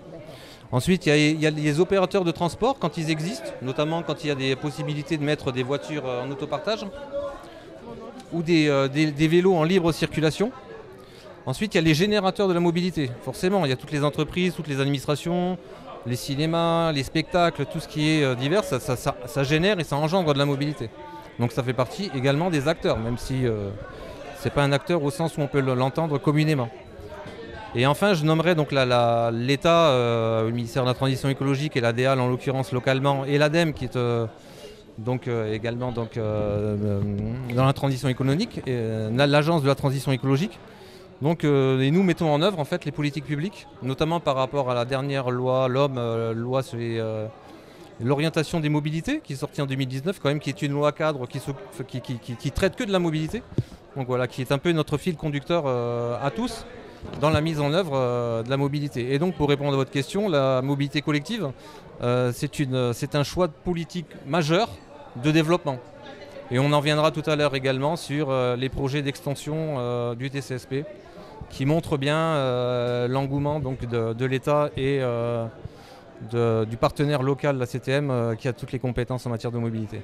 Ensuite, il y a les opérateurs de transport quand ils existent, notamment quand il y a des possibilités de mettre des voitures en autopartage ou des vélos en libre circulation. Ensuite, il y a les générateurs de la mobilité. Forcément, il y a toutes les entreprises, toutes les administrations, les cinémas, les spectacles, tout ce qui est divers, ça génère et ça engendre de la mobilité. Donc ça fait partie également des acteurs, même si ce n'est pas un acteur au sens où on peut l'entendre communément. Et enfin, je nommerai donc l'État, le ministère de la Transition écologique et l'ADEAL en l'occurrence localement, et l'ADEME qui est également dans la transition économique, l'Agence de la transition écologique, Donc, et nous mettons en œuvre en fait les politiques publiques, notamment par rapport à la dernière loi, loi sur l'orientation des mobilités, qui est sortie en 2019, quand même, qui est une loi cadre qui traite que de la mobilité. Donc voilà, qui est un peu notre fil conducteur à tous dans la mise en œuvre de la mobilité. Et donc, pour répondre à votre question, la mobilité collective, c'est un choix de politique majeur de développement. Et on en reviendra tout à l'heure également sur les projets d'extension du TCSP, qui montrent bien l'engouement donc de l'État et du partenaire local, la CTM, qui a toutes les compétences en matière de mobilité.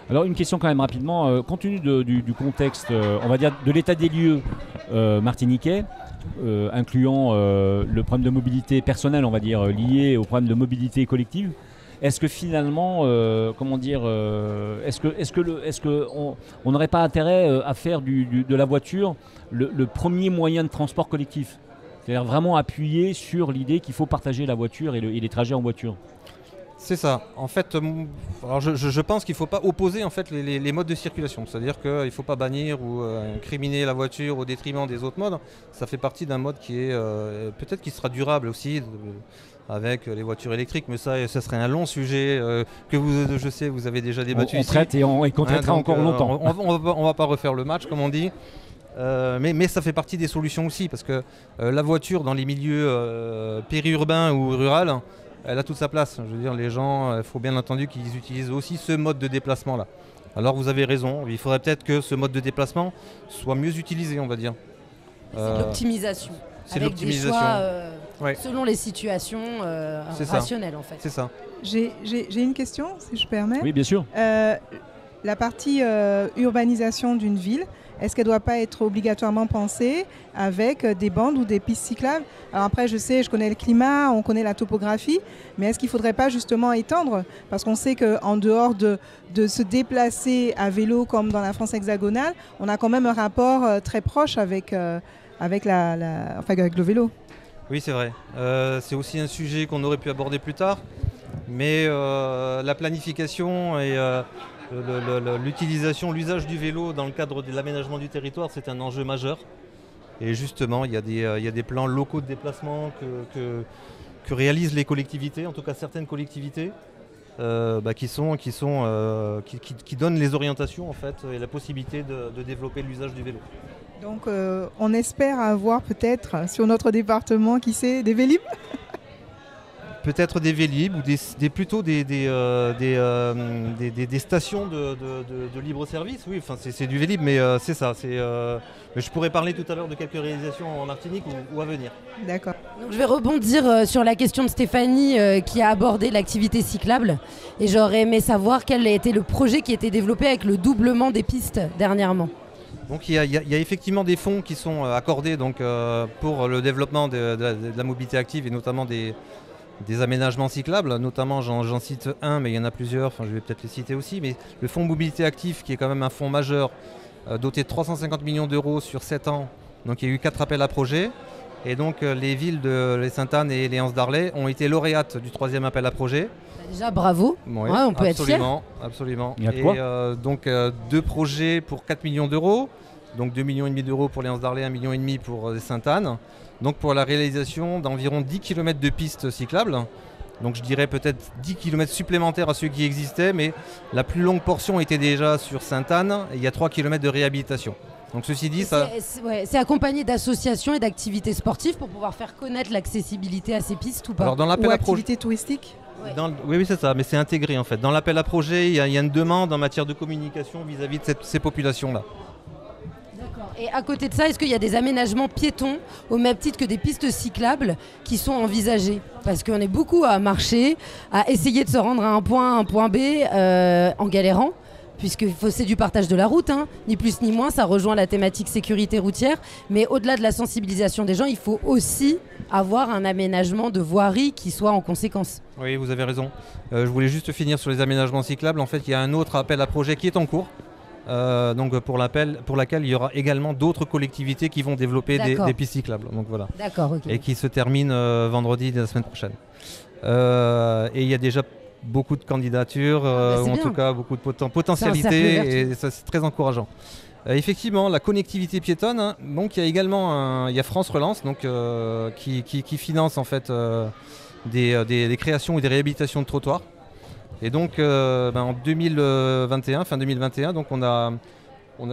Alors une question quand même rapidement, compte tenu du contexte, on va dire de l'état des lieux martiniquais, incluant le problème de mobilité personnelle, on va dire, lié au problème de mobilité collective, est-ce que finalement, est-ce qu'on n'aurait pas intérêt à faire de la voiture le premier moyen de transport collectif ? C'est-à-dire vraiment appuyer sur l'idée qu'il faut partager la voiture et les trajets en voiture. C'est ça. En fait, alors je pense qu'il ne faut pas opposer en fait, les modes de circulation. C'est-à-dire qu'il ne faut pas bannir ou incriminer la voiture au détriment des autres modes. Ça fait partie d'un mode qui est peut-être qui sera durable aussi avec les voitures électriques, mais ça serait un long sujet que je sais, vous avez déjà débattu ici. On traite et qu'on traitera encore longtemps. On ne va pas refaire le match, comme on dit. Mais ça fait partie des solutions aussi, parce que la voiture dans les milieux périurbains ou ruraux, elle a toute sa place. Je veux dire, les gens, il faut bien entendu qu'ils utilisent aussi ce mode de déplacement-là. Alors vous avez raison, il faudrait peut-être que ce mode de déplacement soit mieux utilisé, on va dire. C'est l'optimisation. C'est avec l'optimisation. Des choix selon les situations rationnelles, en fait. C'est ça. J'ai une question, si je permets. Oui, bien sûr. La partie urbanisation d'une ville, est-ce qu'elle ne doit pas être obligatoirement pensée avec des bandes ou des pistes cyclables? Alors après, je connais le climat, on connaît la topographie, mais est-ce qu'il ne faudrait pas justement étendre? Parce qu'on sait qu'en dehors de se déplacer à vélo comme dans la France hexagonale, on a quand même un rapport très proche avec le vélo. Oui, c'est vrai. C'est aussi un sujet qu'on aurait pu aborder plus tard, mais la planification et l'utilisation, l'usage du vélo dans le cadre de l'aménagement du territoire, c'est un enjeu majeur. Et justement, il y a des plans locaux de déplacement que réalisent les collectivités, en tout cas certaines collectivités, qui donnent les orientations en fait, et la possibilité de développer l'usage du vélo. Donc on espère avoir peut-être sur notre département, qui sait, des Vélib. Peut-être des Vélib ou plutôt des stations de libre service. Oui, enfin c'est du Vélib, mais c'est ça. Mais je pourrais parler tout à l'heure de quelques réalisations en Martinique ou à venir. D'accord. Donc, je vais rebondir sur la question de Stéphanie qui a abordé l'activité cyclable. Et j'aurais aimé savoir quel a été le projet qui a été développé avec le doublement des pistes dernièrement. Donc il y a effectivement des fonds qui sont accordés donc, pour le développement de la mobilité active et notamment des aménagements cyclables. Notamment, j'en cite un, mais il y en a plusieurs, enfin, je vais peut-être les citer aussi. Mais le fonds mobilité active, qui est quand même un fonds majeur, doté de 350 millions d'euros sur 7 ans. Donc il y a eu 4 appels à projets. Et donc les villes de les Sainte-Anne et les Anse-d'Arlet ont été lauréates du 3e appel à projet. Déjà, bravo. Oui, on peut être fier. Absolument. Il y a quoi donc 2 projets pour 4 millions d'euros. Donc 2,5 millions d'euros pour les Anse-d'Arlet, 1,5 million pour les Sainte-Anne. Donc pour la réalisation d'environ 10 km de pistes cyclables. Donc je dirais peut-être 10 km supplémentaires à ceux qui existaient, mais la plus longue portion était déjà sur Sainte-Anne et il y a 3 km de réhabilitation. Donc ceci dit, c'est accompagné d'associations et d'activités sportives pour pouvoir faire connaître l'accessibilité à ces pistes ou pas? Alors dans l'appel ou à activités touristiques. Oui, c'est ça, mais c'est intégré en fait. Dans l'appel à projet, il y a une demande en matière de communication vis-à-vis de ces populations-là. D'accord. Et à côté de ça, est-ce qu'il y a des aménagements piétons au même titre que des pistes cyclables qui sont envisagées? Parce qu'on est beaucoup à marcher, à essayer de se rendre à un point B en galérant. Puisque c'est du partage de la route, ni plus ni moins, ça rejoint la thématique sécurité routière. Mais au-delà de la sensibilisation des gens, il faut aussi avoir un aménagement de voirie qui soit en conséquence. Oui, vous avez raison. Je voulais juste finir sur les aménagements cyclables. En fait, il y a un autre appel à projet qui est en cours. Donc pour laquelle il y aura également d'autres collectivités qui vont développer des pistes cyclables. Donc voilà. D'accord, ok. Et qui se termine vendredi de la semaine prochaine. Et il y a déjà beaucoup de candidatures, ou en tout cas beaucoup de potentialités, et ça c'est très encourageant. Effectivement, la connectivité piétonne, hein, donc il y a également il y a France Relance donc, qui finance en fait des créations et des réhabilitations de trottoirs. Et donc en 2021, fin 2021, donc on a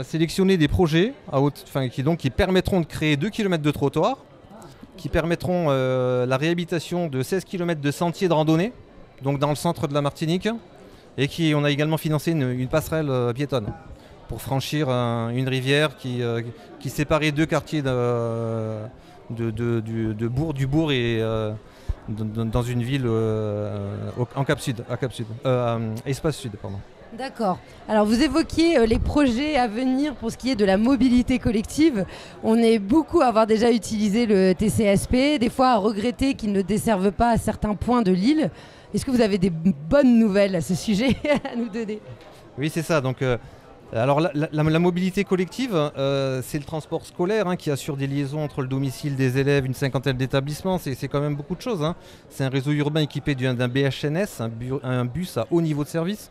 sélectionné des projets qui permettront de créer 2 km de trottoirs, qui permettront la réhabilitation de 16 km de sentiers de randonnée, donc dans le centre de la Martinique, et on a également financé une passerelle piétonne pour franchir une rivière qui séparait 2 quartiers du bourg et dans une ville en Cap Sud, Espace Sud, pardon. D'accord. Alors vous évoquiez les projets à venir pour ce qui est de la mobilité collective. On est beaucoup à avoir déjà utilisé le TCSP, des fois à regretter qu'il ne desserve pas à certains points de l'île. Est-ce que vous avez des bonnes nouvelles à ce sujet à nous donner? Oui, c'est ça. Donc, alors la mobilité collective, c'est le transport scolaire qui assure des liaisons entre le domicile des élèves, une cinquantaine d'établissements. C'est quand même beaucoup de choses. C'est un réseau urbain équipé d'un BHNS, un bus à haut niveau de service.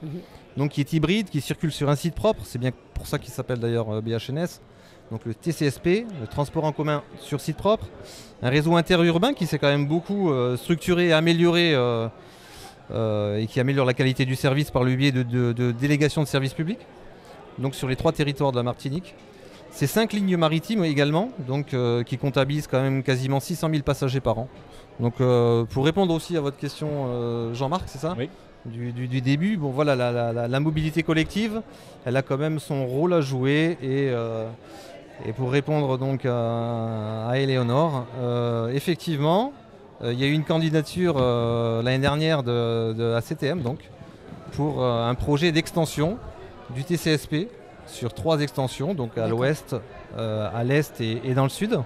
Donc qui est hybride, qui circule sur un site propre, c'est bien pour ça qu'il s'appelle d'ailleurs BHNS. Donc le TCSP, le transport en commun sur site propre. Un réseau interurbain qui s'est quand même beaucoup structuré et amélioré et qui améliore la qualité du service par le biais de délégations de services publics. Donc sur les 3 territoires de la Martinique. C'est 5 lignes maritimes également, donc qui comptabilisent quand même quasiment 600 000 passagers par an. Donc pour répondre aussi à votre question, Jean-Marc, c'est ça ? Oui. Du début, bon voilà, la mobilité collective, elle a quand même son rôle à jouer et pour répondre donc à Éléonore, effectivement, il y a eu une candidature l'année dernière de la CTM donc pour un projet d'extension du TCSP sur 3 extensions, donc à l'ouest, à l'est et dans le sud.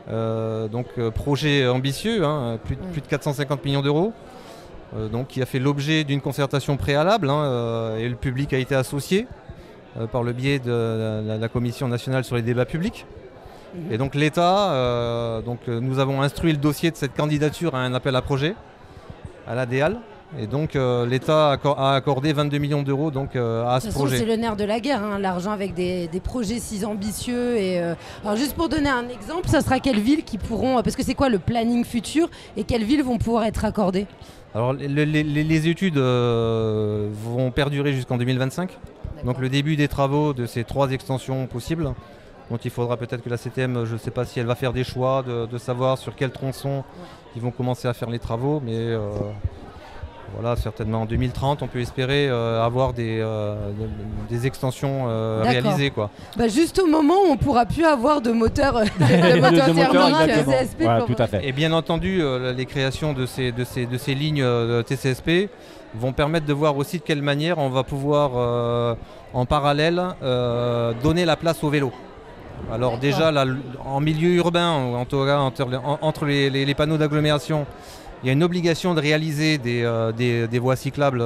Donc projet ambitieux, plus de 450 millions d'euros. Donc, qui a fait l'objet d'une concertation préalable et le public a été associé par le biais de la Commission nationale sur les débats publics. Et donc l'État, nous avons instruit le dossier de cette candidature à un appel à projet à l'ADEAL. Et donc l'État a accordé 22 millions d'euros à ce projet. C'est le nerf de la guerre, l'argent avec des projets si ambitieux. Alors juste pour donner un exemple, ça sera quelles villes qui pourront, parce que c'est quoi le planning futur et quelles villes vont pouvoir être accordées? Alors les études vont perdurer jusqu'en 2025. Donc le début des travaux de ces 3 extensions possibles. Donc il faudra peut-être que la CTM, je ne sais pas si elle va faire des choix, de savoir sur quel tronçon ils vont commencer à faire les travaux. Mais voilà, certainement en 2030, on peut espérer avoir des extensions réalisées, quoi. Juste au moment où on ne pourra plus avoir de moteur TCSP. Voilà, tout à fait. Et bien entendu, les créations de ces lignes TCSP vont permettre de voir aussi de quelle manière on va pouvoir en parallèle donner la place au vélo. Alors déjà, là, en milieu urbain, en tout cas, entre les panneaux d'agglomération, il y a une obligation de réaliser des voies cyclables.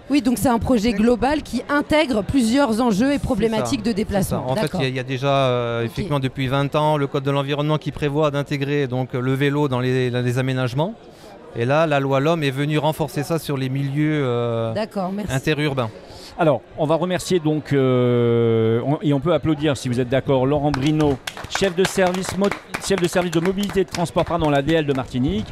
Oui, donc c'est un projet global qui intègre plusieurs enjeux et problématiques de déplacement. En fait, il y a déjà, effectivement, depuis 20 ans, le Code de l'environnement qui prévoit d'intégrer le vélo dans les aménagements. Et là, la loi LOM est venue renforcer ça sur les milieux interurbains. Alors, on va remercier donc, et on peut applaudir si vous êtes d'accord, Laurent Brino, chef de service de mobilité et de transport dans l'ADL de Martinique.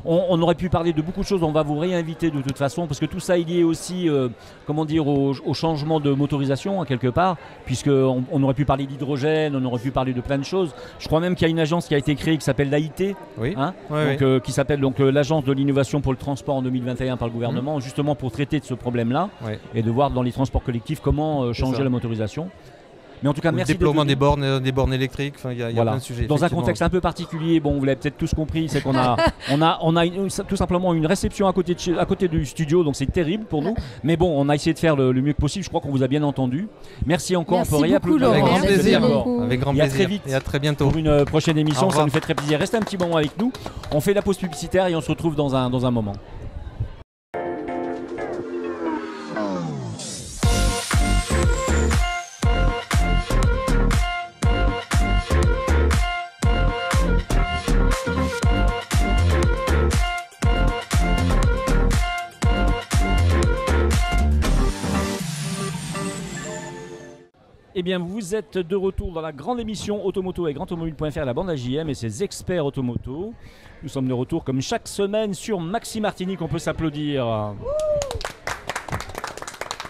On aurait pu parler de beaucoup de choses, on va vous réinviter de toute façon, parce que tout ça est lié aussi au changement de motorisation, quelque part, puisqu'on aurait pu parler d'hydrogène, on aurait pu parler de plein de choses. Je crois même qu'il y a une agence qui a été créée qui s'appelle l'AIT, qui s'appelle l'Agence de l'innovation pour le transport en 2021 par le gouvernement, justement pour traiter de ce problème-là, et de voir dans les transports collectifs comment changer la motorisation. Mais en tout cas, merci. Le déploiement des bornes électriques, il y a plein de sujets. Dans un contexte un peu particulier, vous l'avez peut-être tous compris, c'est qu'on a, tout simplement une réception à côté du studio, donc c'est terrible pour nous. Mais bon, on a essayé de faire le mieux possible. Je crois qu'on vous a bien entendu. Merci encore. Merci on peut réapplaudir. beaucoup, Avec grand plaisir. Avec grand plaisir. Et à très vite. Et à très bientôt. Pour une prochaine émission, ça nous fait très plaisir. Restez un petit moment avec nous. On fait la pause publicitaire et on se retrouve dans un moment. Eh bien, vous êtes de retour dans la grande émission Automoto avec GrandAutomobile.fr, la bande AJM et ses experts automoto. Nous sommes de retour comme chaque semaine sur Maxi Martinique, on peut s'applaudir.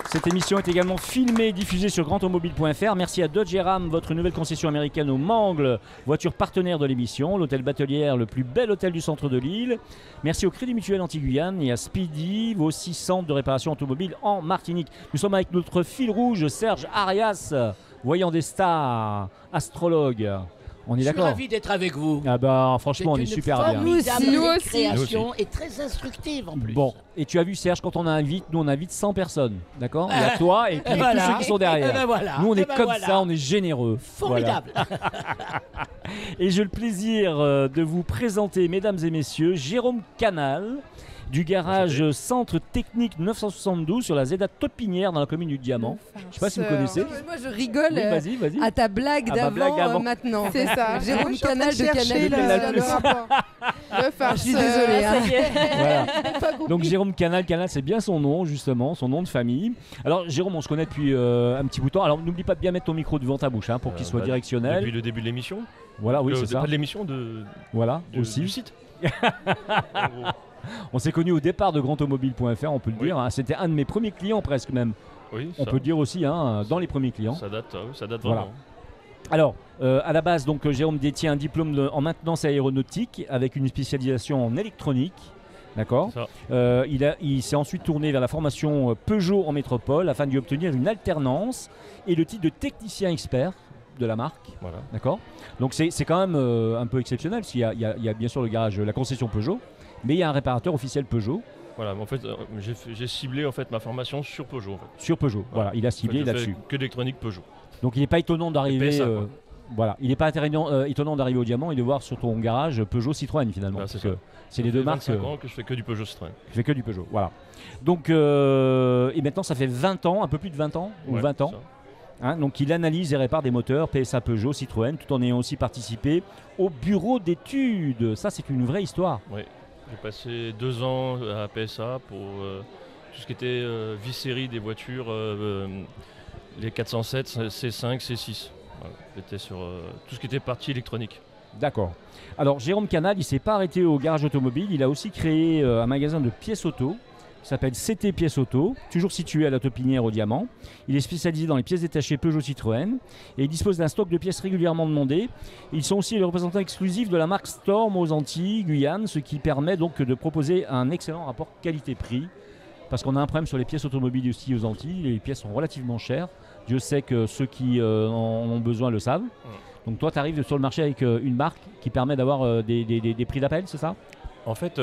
Cette émission est également filmée et diffusée sur GrandAutomobile.fr. Merci à Dodge Ram, votre nouvelle concession américaine au Mangles, voiture partenaire de l'émission, l'hôtel Batelière, le plus bel hôtel du centre de l'île. Merci au Crédit Mutuel Anti-Guyane et à Speedy, vos 6 centres de réparation automobile en Martinique. Nous sommes avec notre fil rouge, Serge Arias, voyant des stars, astrologue. On est Je suis d'accord? ravi d'être avec vous. Ah bah franchement, on est super bien. Nous aussi. Nous aussi. Création et très instructive en plus. Bon, et tu as vu Serge, quand on invite, nous on invite 100 personnes, d'accord? Il y a toi et puis tous ceux qui sont derrière. Ben voilà. Nous on est Ben comme voilà. ça, on est généreux. Formidable. Voilà. Et j'ai le plaisir de vous présenter, mesdames et messieurs, Jérôme Canal, du garage Centre Technique 972 sur la ZEDA Topinière dans la commune du Diamant. Je ne sais pas si vous connaissez. Moi, je rigole Oui, vas-y, vas-y. à ta blague À ma blague d'avant avant. maintenant. C'est ça. Jérôme Je suis en train Canal de chercher Canal+. le rapport. Le Je farceur. suis désolée. hein. Voilà. Donc Jérôme Canal, c'est bien son nom justement, son nom de famille. Alors Jérôme, on se connaît depuis un petit bout de temps. Alors n'oublie pas de bien mettre ton micro devant ta bouche pour qu'il soit directionnel. Depuis le début de l'émission. Voilà, oui, c'est ça. Pas de l'émission, Voilà, du aussi. site. En gros. On s'est connus au départ de GrandAutomobile.fr, on peut le Oui. dire. C'était un de mes premiers clients presque même. Oui, On peut le dire aussi, dans les premiers clients. ça date Voilà. vraiment. Alors, à la base, donc, Jérôme détient un diplôme en maintenance aéronautique avec une spécialisation en électronique. D'accord. Ça. Il s'est ensuite tourné vers la formation Peugeot en métropole afin d'y obtenir une alternance et le titre de technicien expert de la marque. Voilà. D'accord. Donc c'est quand même un peu exceptionnel parce qu'il y a bien sûr le garage, la concession Peugeot, mais il y a un réparateur officiel Peugeot Voilà, mais en fait, j'ai ciblé en fait ma formation sur Peugeot. En fait. sur Peugeot. Voilà, il a ciblé En fait, je là-dessus. fais que d'électronique Peugeot. Donc il n'est pas étonnant d'arriver. PSA, quoi. Voilà, il n'est pas étonnant d'arriver au Diamant et de voir sur ton garage Peugeot Citroën finalement. Voilà, c'est parce ça. que c'est les Ça deux fait marques. 25 ans que je fais que du Peugeot Citroën. Je fais que du Peugeot. Voilà. Donc et maintenant ça fait 20 ans, un peu plus de 20 ans ou Ouais, 20 ans. ça. Donc il analyse et répare des moteurs PSA Peugeot, Citroën, tout en ayant aussi participé au bureau d'études. Ça c'est une vraie histoire. Oui, j'ai passé 2 ans à PSA pour tout ce qui était vie série des voitures, les 407, C5, C6. Voilà. J'étais sur tout ce qui était partie électronique. D'accord. Alors Jérôme Canal, il ne s'est pas arrêté au garage automobile, il a aussi créé un magasin de pièces auto qui s'appelle CT Pièces Auto, toujours situé à la Taupinière au Diamant. Il est spécialisé dans les pièces détachées Peugeot Citroën et il dispose d'un stock de pièces régulièrement demandées. Ils sont aussi les représentants exclusifs de la marque Storm aux Antilles, Guyane, ce qui permet donc de proposer un excellent rapport qualité-prix. Parce qu'on a un problème sur les pièces automobiles aussi aux Antilles, les pièces sont relativement chères. Dieu sait que ceux qui en ont besoin le savent. Donc toi, tu arrives sur le marché avec une marque qui permet d'avoir des prix d'appel, c'est ça? En fait,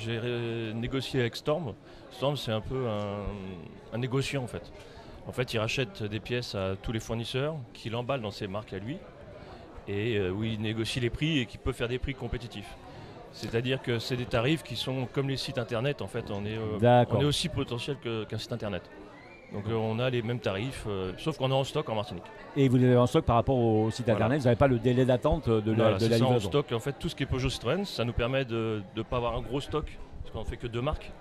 j'ai négocié avec Storm. Storm, c'est un peu un négociant en fait. En fait, il rachète des pièces à tous les fournisseurs, qu'il emballe dans ses marques à lui, et où il négocie les prix et qui peut faire des prix compétitifs. C'est-à-dire que c'est des tarifs qui sont comme les sites internet. En fait, on est aussi potentiel qu'un site internet. Donc on a les mêmes tarifs, sauf qu'on est en stock en Martinique. Et vous avez en stock par rapport au site internet, vous n'avez pas le délai d'attente de la C'est ça, livraison. en stock. En fait, tout ce qui est Peugeot Citroën, ça nous permet de ne pas avoir un gros stock, parce qu'on ne fait que 2 marques.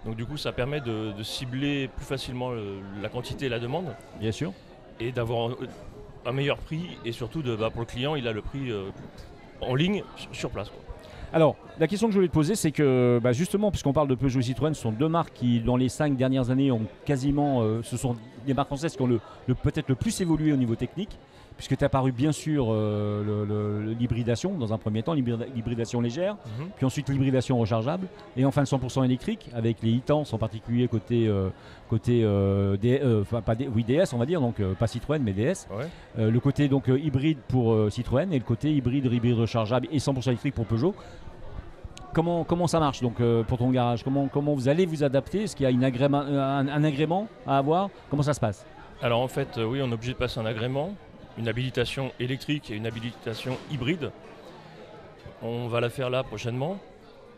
Donc du coup, ça permet de cibler plus facilement la quantité et la demande. Bien sûr. Et d'avoir un meilleur prix, et surtout pour le client, il a le prix en ligne sur place, quoi. Alors, la question que je voulais te poser, c'est que justement, puisqu'on parle de Peugeot et Citroën, ce sont 2 marques qui, dans les 5 dernières années, ont quasiment, ce sont des marques françaises qui ont peut-être le plus évolué au niveau technique, puisque tu as apparu bien sûr l'hybridation, dans un premier temps, l'hybridation légère, puis ensuite l'hybridation rechargeable, et enfin le 100% électrique, avec les e-Tens en particulier côté DS, on va dire, donc pas Citroën, mais DS. Ouais. Le côté donc hybride pour Citroën, et le côté hybride rechargeable et 100% électrique pour Peugeot. Comment ça marche donc pour ton garage? Comment vous allez vous adapter? Est-ce qu'il y a un agrément à avoir? Comment ça se passe? Alors en fait, oui, on est obligé de passer un agrément, une habilitation électrique et une habilitation hybride. On va la faire là prochainement.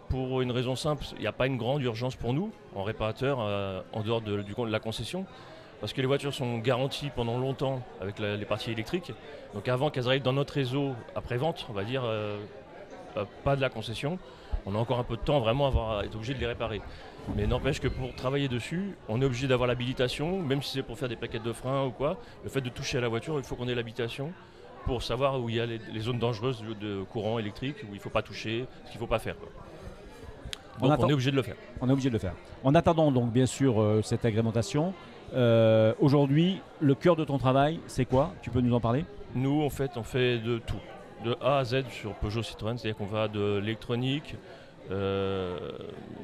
Pour une raison simple, il n'y a pas une grande urgence pour nous, en réparateur, en dehors de la concession. Parce que les voitures sont garanties pendant longtemps avec les parties électriques. Donc avant qu'elles arrivent dans notre réseau après-vente, on va dire, pas de la concession, on a encore un peu de temps vraiment à être obligé de les réparer. Mais n'empêche que pour travailler dessus, on est obligé d'avoir l'habilitation, même si c'est pour faire des plaquettes de frein ou quoi. Le fait de toucher à la voiture, il faut qu'on ait l'habilitation pour savoir où il y a les zones dangereuses de courant électrique, où il ne faut pas toucher, ce qu'il ne faut pas faire, quoi. Donc on est obligé de le faire. On est obligé de le faire. En attendant donc bien sûr cette agrémentation, aujourd'hui, le cœur de ton travail, c'est quoi? Tu peux nous en parler? Nous, en fait, on fait de tout, de A à Z sur Peugeot Citroën, c'est-à-dire qu'on va de l'électronique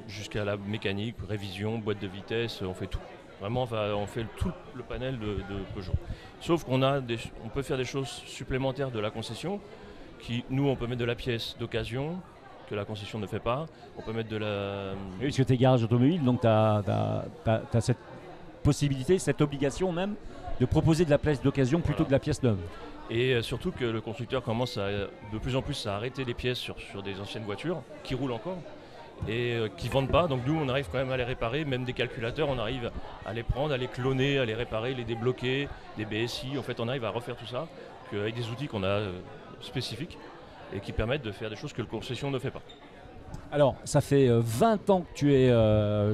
jusqu'à la mécanique, révision, boîte de vitesse, on fait tout. Vraiment, on fait tout le panel de Peugeot. Sauf qu'on peut faire des choses supplémentaires de la concession, nous, on peut mettre de la pièce d'occasion, que la concession ne fait pas. On peut mettre de la... Oui, parce que tu es garage automobile, donc tu as cette possibilité, cette obligation même, de proposer de la pièce d'occasion plutôt que de la pièce neuve. Et surtout que le constructeur commence de plus en plus à arrêter les pièces sur des anciennes voitures qui roulent encore et qui ne vendent pas. Donc nous, on arrive quand même à les réparer, même des calculateurs, on arrive à les prendre, à les cloner, à les réparer, les débloquer, des BSI. En fait, on arrive à refaire tout ça avec des outils qu'on a spécifiques et qui permettent de faire des choses que le concession ne fait pas. Alors, ça fait 20 ans que tu es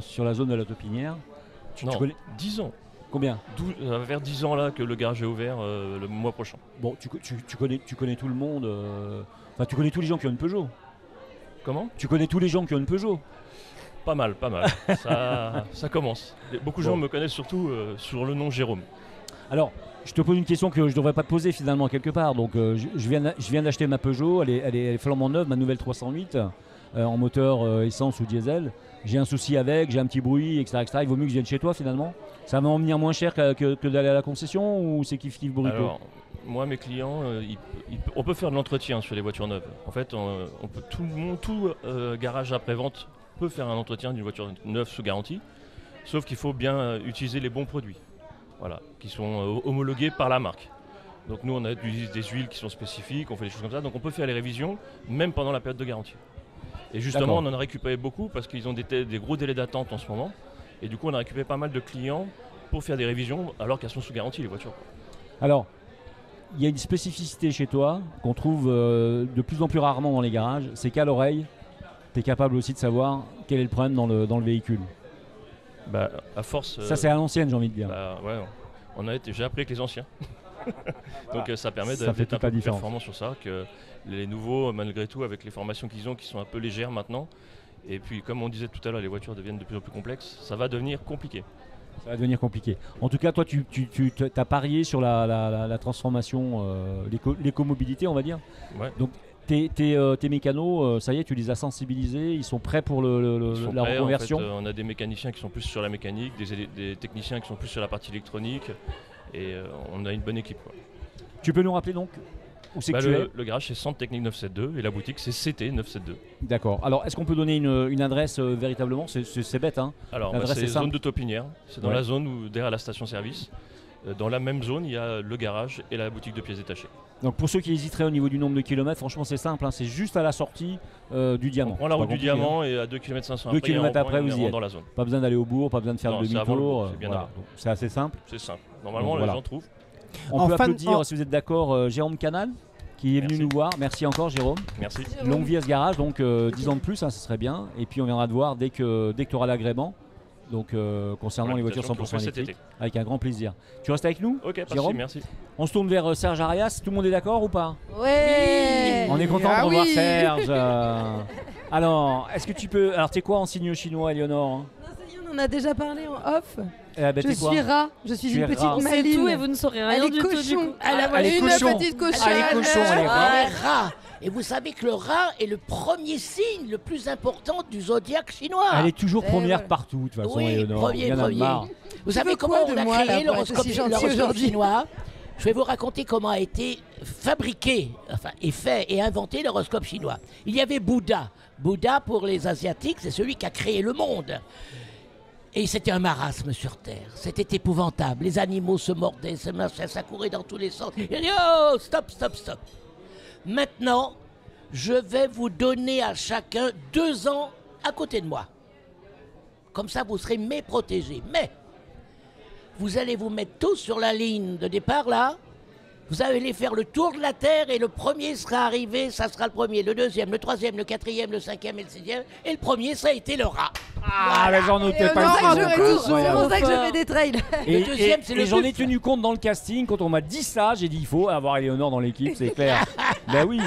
sur la zone de la Taupinière. Non, 10 ans. Combien? Ça va faire 10 ans là que le garage est ouvert le mois prochain. Bon, tu connais tout le monde. Enfin, tu connais tous les gens qui ont une Peugeot. Comment? Tu connais tous les gens qui ont une Peugeot. Pas mal. ça commence. Beaucoup de gens me connaissent surtout sur le nom Jérôme. Alors, je te pose une question que je ne devrais pas te poser finalement quelque part. Donc, je viens d'acheter ma Peugeot, elle est flambant neuve, ma nouvelle 308, en moteur essence ou diesel. J'ai un souci avec, j'ai un petit bruit, etc., etc. Il vaut mieux que je vienne chez toi finalement. Ça va en venir moins cher que d'aller à la concession ou c'est kiff brut? Alors, moi, mes clients, on peut faire de l'entretien sur les voitures neuves. En fait, tout garage après-vente peut faire un entretien d'une voiture neuve sous garantie, sauf qu'il faut bien utiliser les bons produits. Voilà, qui sont homologués par la marque. Donc nous, on a des huiles qui sont spécifiques, on fait des choses comme ça, donc on peut faire les révisions même pendant la période de garantie. Et justement, on en a récupéré beaucoup parce qu'ils ont des gros délais d'attente en ce moment. Et du coup, on a récupéré pas mal de clients pour faire des révisions alors qu'elles sont sous garantie, les voitures. Alors, il y a une spécificité chez toi qu'on trouve de plus en plus rarement dans les garages, c'est qu'à l'oreille, tu es capable aussi de savoir quel est le problème dans le véhicule. Bah, à force. Ça, c'est à l'ancienne, j'ai envie de dire. Ouais, j'ai appris avec les anciens. Donc ça permet d'être un peu plus performant sur ça, que les nouveaux, malgré tout, avec les formations qu'ils ont, qui sont un peu légères maintenant, et puis comme on disait tout à l'heure, les voitures deviennent de plus en plus complexes, ça va devenir compliqué. Ça va devenir compliqué. En tout cas, toi, tu as parié sur la transformation, l'écomobilité, on va dire. Ouais. Donc, tes mécanos, ça y est, tu les as sensibilisés, ils sont prêts pour la reconversion. En fait, on a des mécaniciens qui sont plus sur la mécanique, des techniciens qui sont plus sur la partie électronique, et on a une bonne équipe, quoi. Tu peux nous rappeler donc où c'est que tu es? Le garage, c'est Centre Technique 972 et la boutique, c'est CT 972. D'accord. Alors, est-ce qu'on peut donner une adresse véritablement? C'est bête, hein? Alors, c'est zone de Taupinière. C'est dans la zone derrière la station-service. Dans la même zone, il y a le garage et la boutique de pièces détachées. Donc, pour ceux qui hésiteraient au niveau du nombre de kilomètres, franchement, c'est simple, hein, c'est juste à la sortie du Diamant. On prend la route du Diamant et à 2,5 km 2 km après, vous y êtes. Dans la zone. Pas besoin d'aller au bourg, pas besoin de faire le demi-tour. C'est assez simple. C'est simple. Normalement, les gens trouvent. On peut applaudir, si vous êtes d'accord, Jérôme Canal, qui est venu nous voir. Merci encore, Jérôme. Merci. Longue vie à ce garage, donc 10 ans de plus, hein, ce serait bien. Et puis on viendra te voir dès que tu auras l'agrément. Donc concernant les voitures 100% électriques, avec un grand plaisir. Tu restes avec nous? Ok, Jérôme, merci. On se tourne vers Serge Arias. Tout le monde est d'accord ou pas? Ouais. On est content de revoir Serge. Alors, est-ce que tu peux... Alors, t'es quoi en signe chinois, Eleonore? Non, ça y est, on en a déjà parlé en off. Je suis rat, je suis une petite On sait maline. tout et vous ne saurez rien du tout. Elle est cochon. Une petite cochonne. Elle est cochon, elle est rat. Rat. Et vous savez que le rat est le premier signe le plus important du zodiaque chinois. Elle est toujours première partout, de toute façon, Oui, Eleonore. Il y en a marre. Vous savez comment on a créé l'horoscope chinois? Je vais vous raconter comment a été fabriqué, et fait et inventé l'horoscope chinois. Il y avait Bouddha. Bouddha, pour les Asiatiques, c'est celui qui a créé le monde. Et c'était un marasme sur Terre. C'était épouvantable. Les animaux se mordaient, ça courait dans tous les sens. Il a dit, oh, stop, stop, stop. Maintenant, je vais vous donner à chacun 2 ans à côté de moi. Comme ça, vous serez mes protégés. Mais, vous allez vous mettre tous sur la ligne de départ, là, Vous allez faire le tour de la Terre et le premier sera arrivé, ça sera le premier, le deuxième, le troisième, le quatrième, le cinquième et le sixième. Et le premier, ça a été le rat. Ah, mais j'en notais pas C'est le pour ça que je fais des trails. Et, Le deuxième, c'est le j'en ai buffle. tenu compte dans le casting. Quand on m'a dit ça, j'ai dit il faut avoir Éléonore dans l'équipe, c'est clair. Ben oui.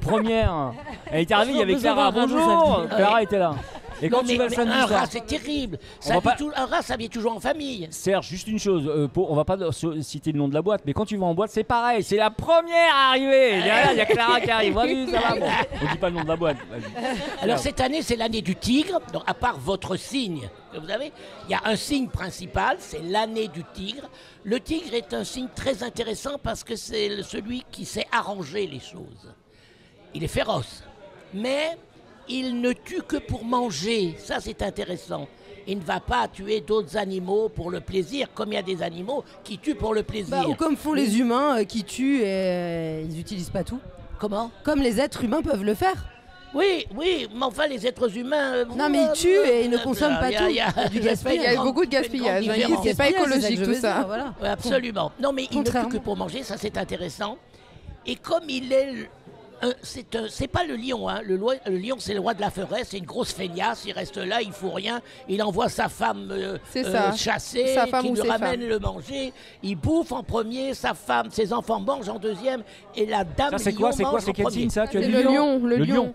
Première. Elle était arrivée, il y avait Clara. Bonjour. Clara était là. Et quand Non, tu vas le mais samedi un soir, rat, c'est terrible. On va pas- Un rat, ça vient toujours en famille. Serge, juste une chose, on va pas citer le nom de la boîte, mais quand tu vas en boîte, c'est pareil, c'est la première à arriver. Derrière, il y a Clara qui arrive. Salut, ça va bon. On dit pas le nom de la boîte. Vas-y. Alors cette année, c'est l'année du tigre. Donc à part votre signe que vous avez, il y a un signe principal, c'est l'année du tigre. Le tigre est un signe très intéressant parce que c'est celui qui sait arranger les choses. Il est féroce, mais il ne tue que pour manger. Ça, c'est intéressant. Il ne va pas tuer d'autres animaux pour le plaisir, comme il y a des animaux qui tuent pour le plaisir. Ou comme font les humains qui tuent et ils n'utilisent pas tout. Comment? Comme les êtres humains peuvent le faire. Oui, mais enfin, les êtres humains... Non, mais ils tuent et ils ne consomment pas tout. Il y a du gaspillage. Il y a beaucoup de gaspillage. Une grande C'est pas Gaspillage, écologique c'est ça que je tout veux ça. dire, voilà. Oui, absolument. Non, mais il ne tue Contrairement. que pour manger, ça c'est intéressant. Et comme il est... c'est pas le lion, hein. Le lion c'est le roi de la forêt, c'est une grosse feignasse, il reste là, il faut rien, il envoie sa femme C'est ça. chasser, Sa femme qui ou lui ses ramène femmes. le manger, il bouffe en premier, sa femme, ses enfants mangent en deuxième, et la dame Ça, c'est lion quoi, c'est quoi, mange c'est en quel premier. signe ça? Tu as C'est dit le lion, le lion.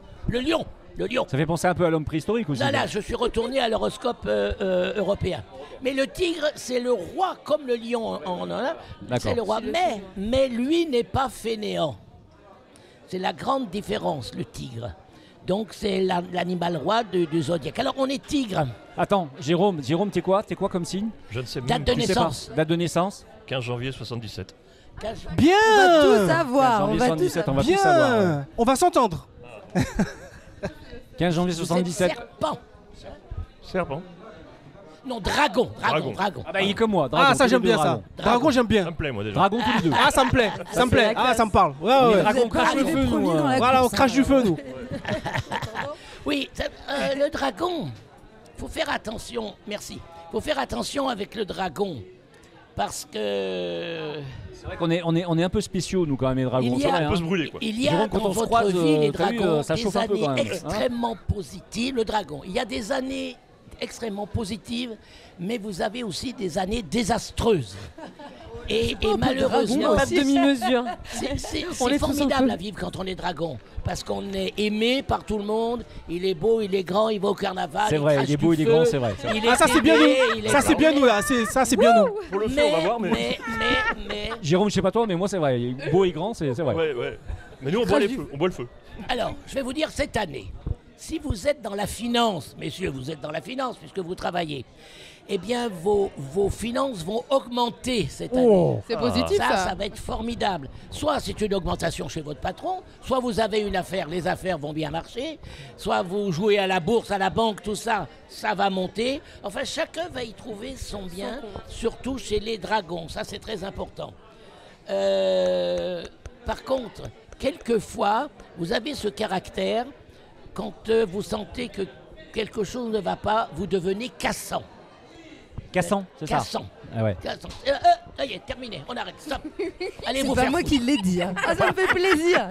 Le lion. Ça fait penser un peu à l'homme préhistorique aussi. Là, je suis retourné à l'horoscope européen. Mais le tigre, c'est le roi, comme le lion en a. C'est le roi, mais lui n'est pas fainéant. C'est la grande différence, le tigre. Donc, c'est l'animal roi du zodiaque. Alors, on est tigre. Attends, Jérôme, t'es quoi? T'es quoi comme signe? Je ne sais Date même de plus. Tu sais pas. naissance. Date de naissance? 15 janvier 77. Bien. On va tout savoir. 15 On janvier va tout 77, on savoir. va tout savoir. ouais. Bien. On va s'entendre. 15 janvier Vous êtes 77. serpent. Serpent. Non, dragon. Ah bah il est comme moi. Dragon, Ah, ça tous les j'aime deux bien ça. dragons. Dragon, j'aime Ça bien. me plaît, moi déjà. Dragon tous les deux. Ah, ça me plaît. Ça me c'est plaît. la Ah, classe. ça me parle. Ouais, Les ouais. dragons Vous êtes pas crachent le arrivés feu, nous. premiers dans la Voilà, on course, crache hein. du feu, nous. Oui, le dragon. Faut faire attention. Merci. Faut faire attention avec le dragon. Parce que... C'est vrai qu'on est, on est un peu spéciaux, nous, quand même, les dragons. Il y C'est a- vrai, On peut hein. se brûler, quoi. Il y a Jérôme, quand dans on se votre croise, vie, les t'as vu, dragons, ça chauffe des un peu, quand années même, hein. extrêmement positives. Le dragon, il y a des années extrêmement positives, mais vous avez aussi des années désastreuses. Et malheureusement, pas de demi-mesure. c'est On les pousse un formidable peu. à vivre quand on est dragon, parce qu'on est aimé par tout le monde. Il est beau, il est grand, il va au carnaval. C'est vrai, crache il est beau, du il est feu, grand, c'est vrai. il est Ah, ça c'est bien aimé, il nous. est Ça c'est bien grand. nous là. Ça c'est bien nous. Pour le feu, on va voir, mais. mais Jérôme, je sais pas toi, mais moi, c'est vrai. Il est beau et grand, c'est vrai. Ouais, ouais. Mais nous, on boit, on boit le feu. alors, je vais vous dire cette année, si vous êtes dans la finance, messieurs, vous êtes dans la finance puisque vous travaillez, eh bien, vos finances vont augmenter cette année. C'est positif Ça va être formidable. Soit c'est une augmentation chez votre patron, soit vous avez une affaire, les affaires vont bien marcher, soit vous jouez à la bourse, à la banque, tout ça, ça va monter. Enfin, chacun va y trouver son bien, surtout chez les dragons. Ça, c'est très important. Par contre, quelquefois, vous avez ce caractère, quand vous sentez que quelque chose ne va pas, vous devenez cassant. Cassant, c'est ça. Cassant. Ah ouais. Cassant. Ça y est, terminé, on arrête, stop. Allez C'est vous pas faire moi foutre. qui l'ai dit. hein. Ah, ça me fait plaisir.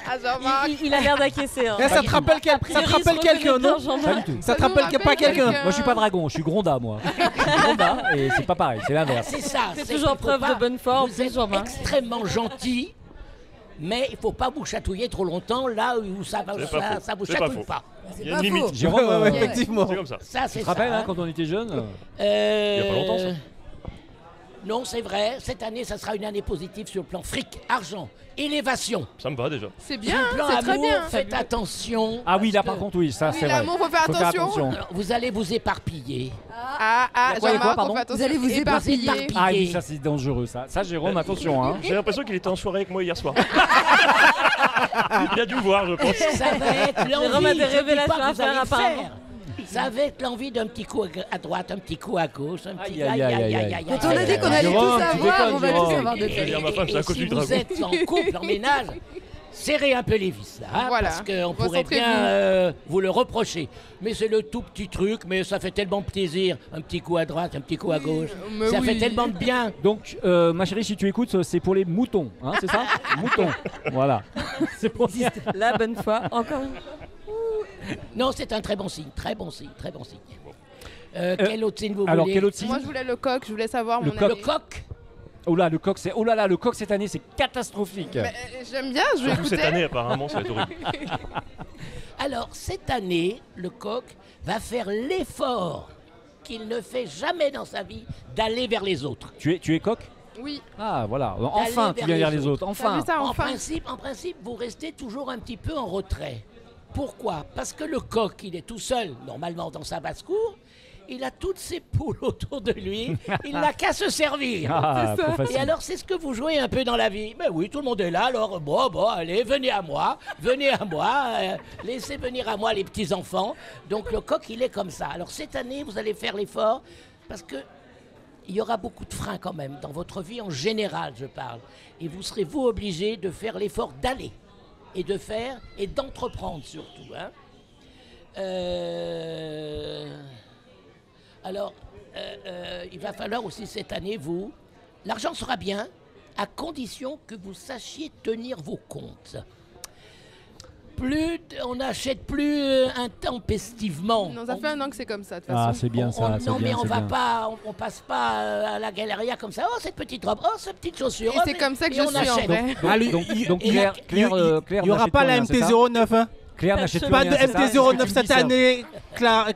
Ah, Jean-Marc. Il a l'air d'acquiescer. Hein. Eh, ça te rappelle quelqu'un, non? Pas du tout. Ça te rappelle pas quelqu'un? Moi, je suis pas dragon, je suis gronda, moi. Je suis gronda, et c'est pas pareil, c'est l'inverse. C'est ça. C'est qu'il toujours faut preuve pas- de bonne forme, Vous plus êtes Jean-Marc. extrêmement gentil, mais il ne faut pas vous chatouiller trop longtemps là où ça C'est pas faux. ça vous C'est pas chatouille faux. pas. Il y a une limite. Jérôme, Ouais, effectivement. C'est comme ça. Ça, c'est tu te ça. rappelles, hein, hein. quand on était jeunes Il y a pas longtemps, ça. Non, c'est vrai. Cette année, ça sera une année positive sur le plan fric, argent, élévation. Ça me va déjà. C'est Sur bien, le plan c'est très amour, bien. faites attention. Ah oui, là, parce par que contre, oui, ça, Oui, c'est vrai. l'amour, faut faire attention. alors, vous allez vous éparpiller. Ah, quoi, Jean-Marc, pardon on fait attention. Vous allez vous éparpiller. éparpiller. Ah oui, ça, c'est dangereux, ça. Ça, Jérôme, attention, hein. J'ai l'impression qu'il était en soirée avec moi hier soir. Il a dû voir, je pense. Ça va être Jérôme l'envie. a des je dis révélations pas que à vous allez faire, le apparemment. faire. Ça va être l'envie d'un petit coup à droite, un petit coup à gauche, un petit Aïe, aïe, aïe, aïe. Quand on a dit qu'on allait Jérôme, tout tu savoir, déconnes, on va tout Jérôme. savoir Je vais depuis. dire à ma femme, c'est à cause si du vous dragon. êtes en couple, en ménage, serrez un peu les vis, là, hein, Voilà. parce qu'on pourrait Recentrez-vous. bien vous le reprocher. Mais c'est le tout petit truc, mais ça fait tellement plaisir. Un petit coup à droite, un petit coup à gauche. mais Ça oui. fait tellement de bien. Donc, ma chérie, si tu écoutes, c'est pour les moutons, hein, c'est ça? Moutons. Voilà. C'est pour dire. La bonne foi, encore. Non, c'est un très bon signe, très bon signe, très bon signe. Quel autre signe vous Alors, voulez? quel autre signe? Moi, je voulais le coq, je voulais savoir Le mon coq. Le année. coq. Oh là, le coq, c'est. Oh là là, le coq cette année, c'est catastrophique. Mais, j'aime bien, je vais Surtout cette écouter. année, apparemment, ça va être horrible. Alors, cette année, le coq va faire l'effort qu'il ne fait jamais dans sa vie d'aller vers les autres. Tu es coq? Oui, Ah voilà, enfin tu vers viens vers les les autres, t'as enfin. vu ça, En enfin. principe, vous restez toujours un petit peu en retrait. Pourquoi? Parce que le coq, il est tout seul, normalement dans sa basse-cour. Il a toutes ses poules autour de lui. Il n'a qu'à se servir. Ah, trop facile. Et alors, c'est ce que vous jouez un peu dans la vie. Mais oui, tout le monde est là, alors bon, allez, venez à moi, laissez venir à moi les petits-enfants. Donc le coq, il est comme ça. Alors cette année, vous allez faire l'effort, parce que il y aura beaucoup de freins quand même, dans votre vie en général, je parle. Et vous serez, vous, obligé de faire l'effort d'aller, et de faire, et d'entreprendre surtout. Hein. Alors, il va falloir aussi cette année, l'argent sera bien, à condition que vous sachiez tenir vos comptes. On n'achète plus intempestivement. Non, ça fait un an que c'est comme ça, de toute Ah, façon. c'est bien ça, c'est Non, bien, mais on c'est va bien. pas, on passe pas à la galeria comme ça. Oh, cette petite robe, oh, cette petite chaussure. Et oh, c'est mais- comme ça que et je on suis, en achète. vrai. Donc et Claire, Il n'y aura n'achète pas plus la rien, c'est ça? MT-09, hein. Claire n'achète plus Pas rien, de c'est ça? C'est ce que MT-09 tu me cette dis, ça. année,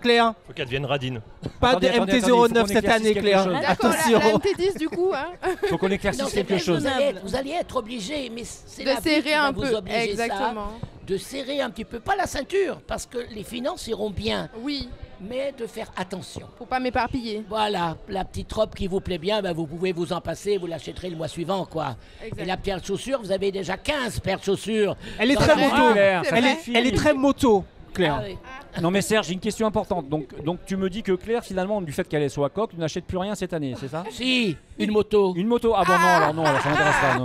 Claire. Faut qu'elle devienne radine. Pas Attendez, de attendez, MT-09 faut qu'on cette année, éclaircisse Claire. quelque chose. D'accord, Attention. la MT10 du coup, hein. Faut qu'on Non, éclaircisse c'est quelque vrai, chose. vous allez être obligé, mais c'est De la vie qui serrer va un vous peu, obliger ça, exactement. de serrer un petit peu, pas la ceinture, parce que les finances iront bien, Oui, mais de faire attention. faut pas m'éparpiller. Voilà, la petite robe qui vous plaît bien, ben vous pouvez vous en passer, vous l'achèterez le mois suivant, quoi. Exact. Et la paire de chaussures, vous avez déjà 15 paires de chaussures. Elle est Dans très la- moto. Claire, c'est ça vrai. suffit. Elle est très moto, Claire. Ah oui. Non mais Serge, j'ai une question importante. Donc tu me dis que Claire, finalement, du fait qu'elle soit coq, n'achète plus rien cette année, c'est ça? Si, une moto. Une moto? Ah bon non, alors ça m'intéresse pas.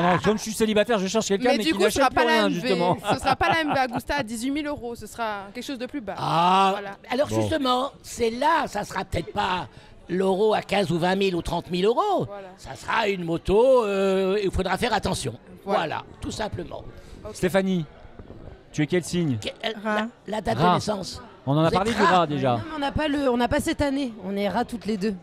Non, comme je suis célibataire, je cherche quelqu'un Mais mais du qui coup, ce n'achète sera plus pas la rien MV. justement. Ce sera pas la MV Agusta à 18 000 €. Ce sera quelque chose de plus bas. Ah, Voilà. alors Bon. justement, c'est là, ça sera peut-être pas l'euro à 15 ou 20 000 ou 30 000 euros. Voilà. Ça sera une moto, il faudra faire attention. Voilà. Voilà, tout simplement. Stéphanie, tu es quel signe? Rat. La date Rat. de naissance. On en a Vous parlé êtes du rat. rat déjà. Non, mais on n'a pas cette année. On est rats toutes les deux.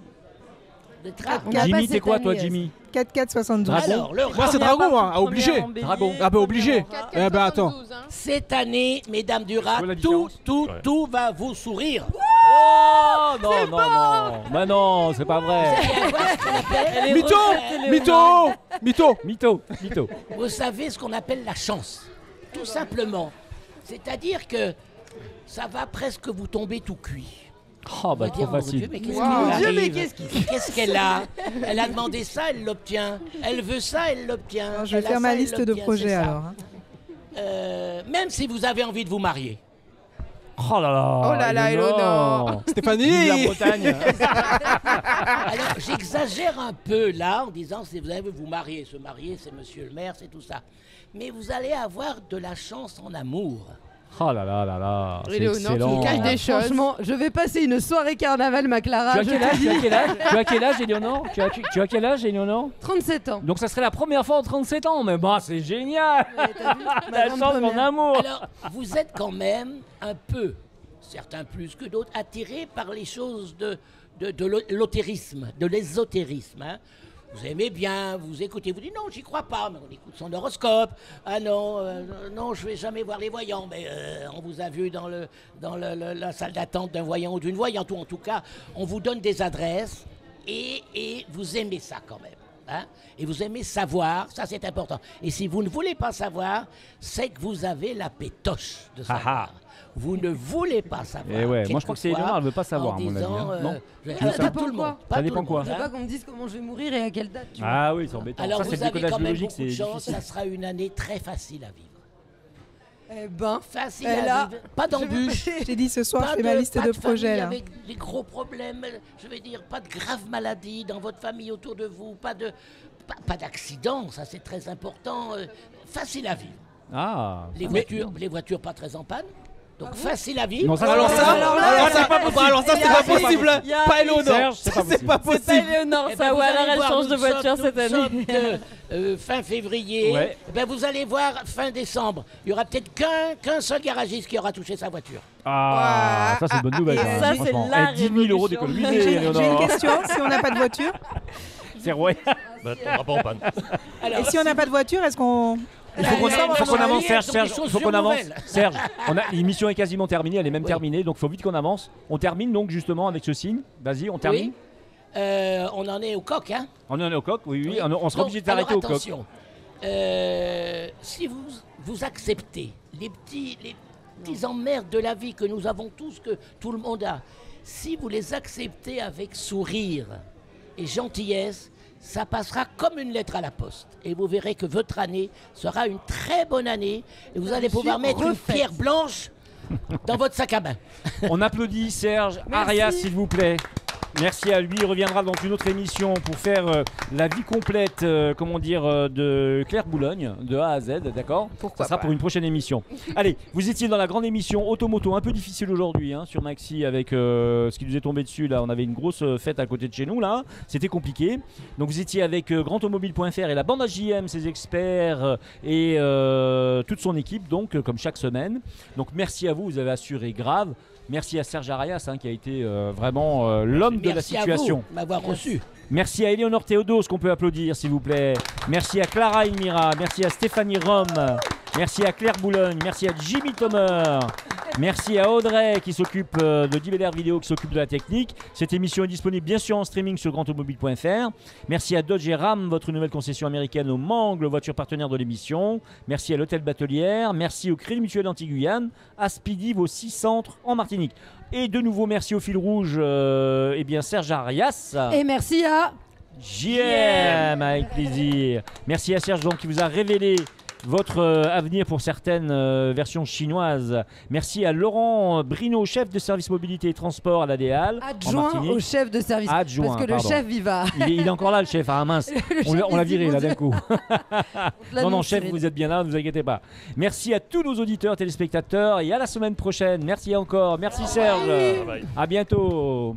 Le rat. On n'a pas Jimmy, cette t'es quoi toi année, Jimmy? 4,472. Dragon. Alors, le Moi, rat. c'est Dragon, hein, obligé. Dragon. Ah bah obligé. 4, Eh ben attends. 72, hein. Cette année, mesdames du rat, quoi la tout, différence tout va vous sourire. Oh non. Bah non, c'est pas vrai. Mytho. Vous savez ce qu'on appelle la chance. Tout simplement. C'est-à-dire que ça va presque vous tomber tout cuit. Oh bah On va dire, trop mon facile. Dieu, mais qu'est-ce Wow. qui lui Mon Dieu, arrive Qu'est-ce qu'elle a? Elle a demandé ça, elle l'obtient. Elle veut ça, elle l'obtient. Alors, je vais Elle a faire ça, ma elle liste de l'obtient, projets c'est ça. alors. hein. Même si vous avez envie de vous marier. Oh là là. Oh là là, Eleonore. Vive la Stéphanie. Bretagne. Alors j'exagère un peu là en disant si vous allez vous marier, se marier c'est monsieur le maire, c'est tout ça. Mais vous allez avoir de la chance en amour. Oh là là. C'est Eleonore, tu excellent. nous caches des choses. Franchement, je vais passer une soirée carnaval, ma Clara. Tu as quel âge, Tu as quel âge, Eleonore? Tu as quel âge, Eleonore? 37 ans. Donc ça serait la première fois en 37 ans, mais bon, c'est génial. La grande chance, mon première. amour. Alors vous êtes quand même un peu, certains plus que d'autres, attirés par les choses de l'ésotérisme, de l'ésotérisme. Hein. Vous aimez bien, vous écoutez, vous dites non, j'y crois pas, mais on écoute son horoscope. Ah non, non, je vais jamais voir les voyants, mais on vous a vu dans la salle d'attente d'un voyant ou d'une voyante, ou en tout cas, on vous donne des adresses et vous aimez ça quand même. Hein. Et vous aimez savoir, ça c'est important. Et si vous ne voulez pas savoir, c'est que vous avez la pétoche de savoir. Vous ne voulez pas savoir. Et ouais, moi, je crois que c'est quelquefois, Eleonore, elle veut pas savoir, en à mon avis, disant, hein. Non pas dépend tout le quoi. monde. Ça tout dépend le quoi. monde, Je veux hein. pas qu'on me dise comment je vais mourir et à quelle date. Tu vois. Ah oui, c'est embêtant. Alors Ça, c'est vous le avez décodage quand même biologique, beaucoup de c'est chance, difficile. ça sera une année très facile à vivre. Eh ben, Facile Et à là, vivre, pas d'embûche. J'ai dit ce soir, Pas je fais ma liste pas de famille projets là. avec des gros problèmes, je vais dire, pas de graves maladies dans votre famille autour de vous, pas d'accident, ça c'est très important, facile à vivre. Ah. Les voitures pas très en panne. Donc facile à vivre. Non, ça, Alors ça, c'est pas possible. Alors ça, c'est pas possible. Pas Eleonore. Serge, c'est pas C'est pas C'est pas possible. Eleonore, Eh ça, ben, ou vous alors allez elle voir, change de nous voiture sommes- cette nous année. sommes que, fin février. Ouais. Eh ben, vous allez voir fin décembre. Il y aura peut-être qu'un seul garagiste qui aura touché sa voiture. Ah, ça c'est une bonne nouvelle. Et quand même, ça, franchement. c'est la 10 000 euros révolution. d'économie, J'ai une Eleonore. question. Si on n'a pas de voiture, C'est royal. Bah, t'auras pas en panne. Alors, et si on n'a pas de voiture, est-ce qu'on... Il faut qu'on avance, Serge. donc, ils Il sont faut qu'on avance. surnouvelles. Serge, l'émission est quasiment terminée, elle est même Oui. terminée, donc il faut vite qu'on avance. On termine donc justement avec ce signe. Vas-y, on termine. Oui. On en est au coq, hein. On en est au coq, oui. Oui. On sera Donc, obligé de s'arrêter au alors, coq. attention. Si vous acceptez les petits emmerdes de la vie que nous avons tous, que tout le monde a, si vous les acceptez avec sourire et gentillesse, ça passera comme une lettre à la poste. Et vous verrez que votre année sera une très bonne année. Et vous allez pouvoir mettre une pierre blanche dans votre sac à main. On applaudit Serge Arias, s'il vous plaît. Merci à lui. Il reviendra dans une autre émission pour faire la vie complète, de Claire Boulogne, de A à Z, d'accord ? Pourquoi Ça sera pas. pour une prochaine émission. Allez, vous étiez dans la grande émission Automoto, un peu difficile aujourd'hui sur Maxi avec ce qui nous est tombé dessus. Là, on avait une grosse fête à côté de chez nous, là. C'était compliqué. Donc vous étiez avec grandautomobile.fr et la bande AJM, ses experts et toute son équipe, donc comme chaque semaine. Donc merci à vous, vous avez assuré grave. Merci à Serge Arias qui a été vraiment l'homme de la Merci situation. à vous de m'avoir reçu. Merci à Éléonore Théodos qu'on peut applaudir s'il vous plaît. Merci à Clara Elmira, merci à Stéphanie Rome, merci à Claire Boulogne, merci à Jimmy Thomer, merci à Audrey qui s'occupe de Diveler Vidéo, qui s'occupe de la technique. Cette émission est disponible bien sûr en streaming sur grandautomobile.fr. Merci à Dodge et Ram, votre nouvelle concession américaine au Mangle, voiture partenaire de l'émission. Merci à l'Hôtel Batelière, merci au Crédit Mutuel Anti-Guyane, à Speedy, vos 6 centres en Martinique. Et de nouveau merci au fil rouge, Serge Arias. Et merci à... JM, avec plaisir. Merci à Serge donc, qui vous a révélé votre avenir pour certaines versions chinoises. Merci à Laurent Brino, chef de service mobilité et transport à l'ADEAL. Adjoint au chef de service. Adjoint, parce que pardon. le chef, il va... Il est encore là, le chef. Ah mince, on l'a viré là d'un coup. Non, chef, vous êtes bien là, ne vous inquiétez pas. Merci à tous nos auditeurs, téléspectateurs et à la semaine prochaine. Merci encore. Merci Serge. Bye bye. À bientôt.